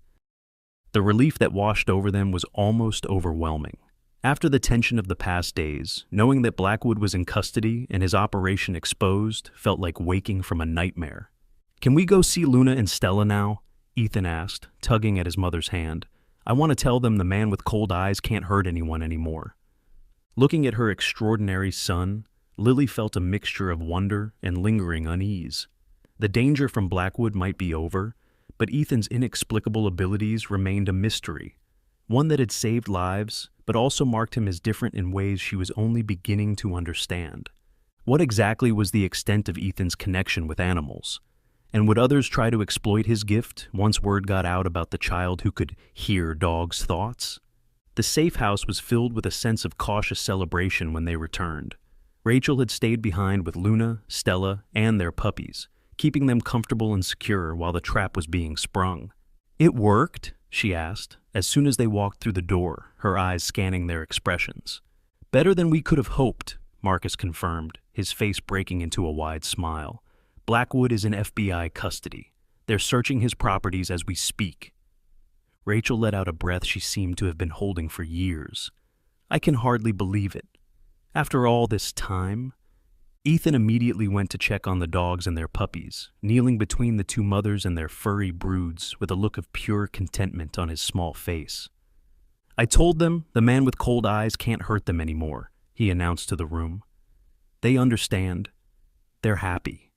The relief that washed over them was almost overwhelming. After the tension of the past days, knowing that Blackwood was in custody and his operation exposed felt like waking from a nightmare. Can we go see Luna and Stella now? Ethan asked, tugging at his mother's hand. I want to tell them the man with cold eyes can't hurt anyone anymore. Looking at her extraordinary son, Lily felt a mixture of wonder and lingering unease. The danger from Blackwood might be over, but Ethan's inexplicable abilities remained a mystery, one that had saved lives, but also marked him as different in ways she was only beginning to understand. What exactly was the extent of Ethan's connection with animals? And would others try to exploit his gift once word got out about the child who could hear dogs' thoughts? The safe house was filled with a sense of cautious celebration when they returned. Rachel had stayed behind with Luna, Stella, and their puppies, keeping them comfortable and secure while the trap was being sprung. It worked? She asked, as soon as they walked through the door, her eyes scanning their expressions. Better than we could have hoped, Marcus confirmed, his face breaking into a wide smile. Blackwood is in FBI custody. They're searching his properties as we speak. Rachel let out a breath she seemed to have been holding for years. I can hardly believe it. After all this time, Ethan immediately went to check on the dogs and their puppies, kneeling between the two mothers and their furry broods with a look of pure contentment on his small face. I told them the man with cold eyes can't hurt them anymore, he announced to the room. They understand. They're happy.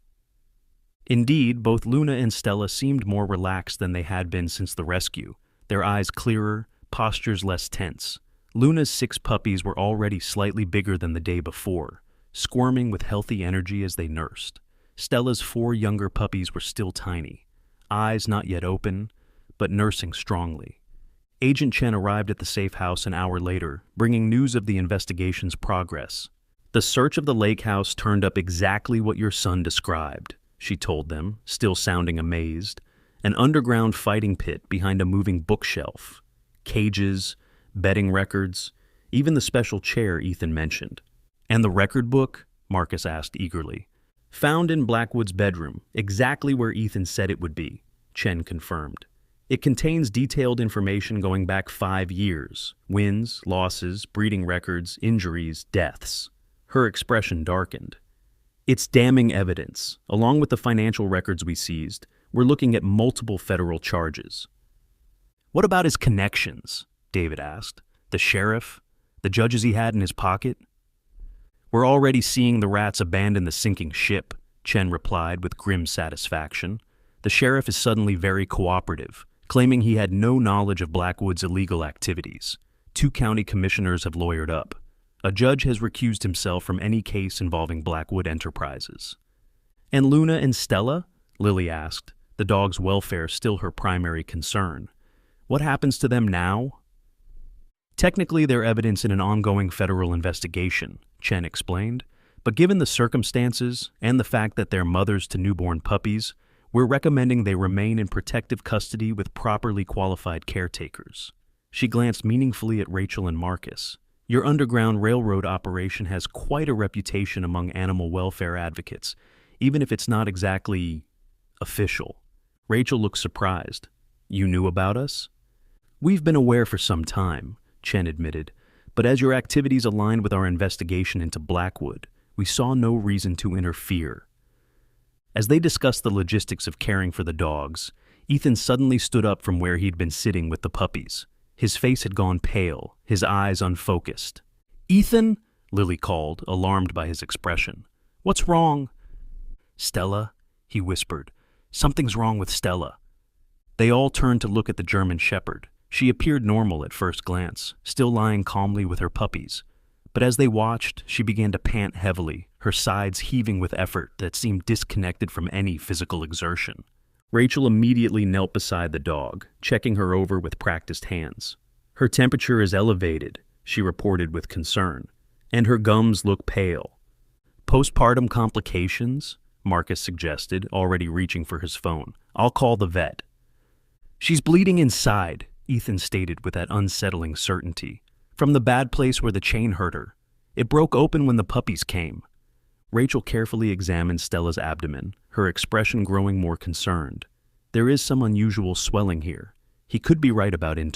Indeed, both Luna and Stella seemed more relaxed than they had been since the rescue, their eyes clearer, postures less tense. Luna's 6 puppies were already slightly bigger than the day before, squirming with healthy energy as they nursed. Stella's 4 younger puppies were still tiny, eyes not yet open, but nursing strongly. Agent Chen arrived at the safe house an hour later, bringing news of the investigation's progress. "The search of the lake house turned up exactly what your son described," she told them, still sounding amazed. "An underground fighting pit behind a moving bookshelf. Cages, betting records, even the special chair Ethan mentioned." "And the record book?" Marcus asked eagerly. "Found in Blackwood's bedroom, exactly where Ethan said it would be," Chen confirmed. "It contains detailed information going back 5 years: wins, losses, breeding records, injuries, deaths." Her expression darkened. "It's damning evidence. Along with the financial records we seized, we're looking at multiple federal charges." "What about his connections?" David asked. "The sheriff? The judges he had in his pocket?" "We're already seeing the rats abandon the sinking ship," Chen replied with grim satisfaction. "The sheriff is suddenly very cooperative, claiming he had no knowledge of Blackwood's illegal activities. 2 county commissioners have lawyered up. A judge has recused himself from any case involving Blackwood Enterprises." "And Luna and Stella?" Lily asked, the dog's welfare still her primary concern. "What happens to them now?" "Technically, they're evidence in an ongoing federal investigation," Chen explained. "But given the circumstances and the fact that they're mothers to newborn puppies, we're recommending they remain in protective custody with properly qualified caretakers." She glanced meaningfully at Rachel and Marcus. "Your Underground Railroad operation has quite a reputation among animal welfare advocates, even if it's not exactly official." Rachel looked surprised. "You knew about us?" "We've been aware for some time," Chen admitted, "but as your activities aligned with our investigation into Blackwood, we saw no reason to interfere." As they discussed the logistics of caring for the dogs, Ethan suddenly stood up from where he'd been sitting with the puppies. His face had gone pale, his eyes unfocused. "Ethan?" Lily called, alarmed by his expression. "What's wrong?" "Stella," he whispered. "Something's wrong with Stella." They all turned to look at the German shepherd. She appeared normal at first glance, still lying calmly with her puppies. But as they watched, she began to pant heavily, her sides heaving with effort that seemed disconnected from any physical exertion. Rachel immediately knelt beside the dog, checking her over with practiced hands. "Her temperature is elevated," she reported with concern, "and her gums look pale." "Postpartum complications?" Marcus suggested, already reaching for his phone. "I'll call the vet." "She's bleeding inside," Ethan stated with that unsettling certainty. "From the bad place where the chain hurt her. It broke open when the puppies came." Rachel carefully examined Stella's abdomen, her expression growing more concerned. "There is some unusual swelling here. He could be right about internal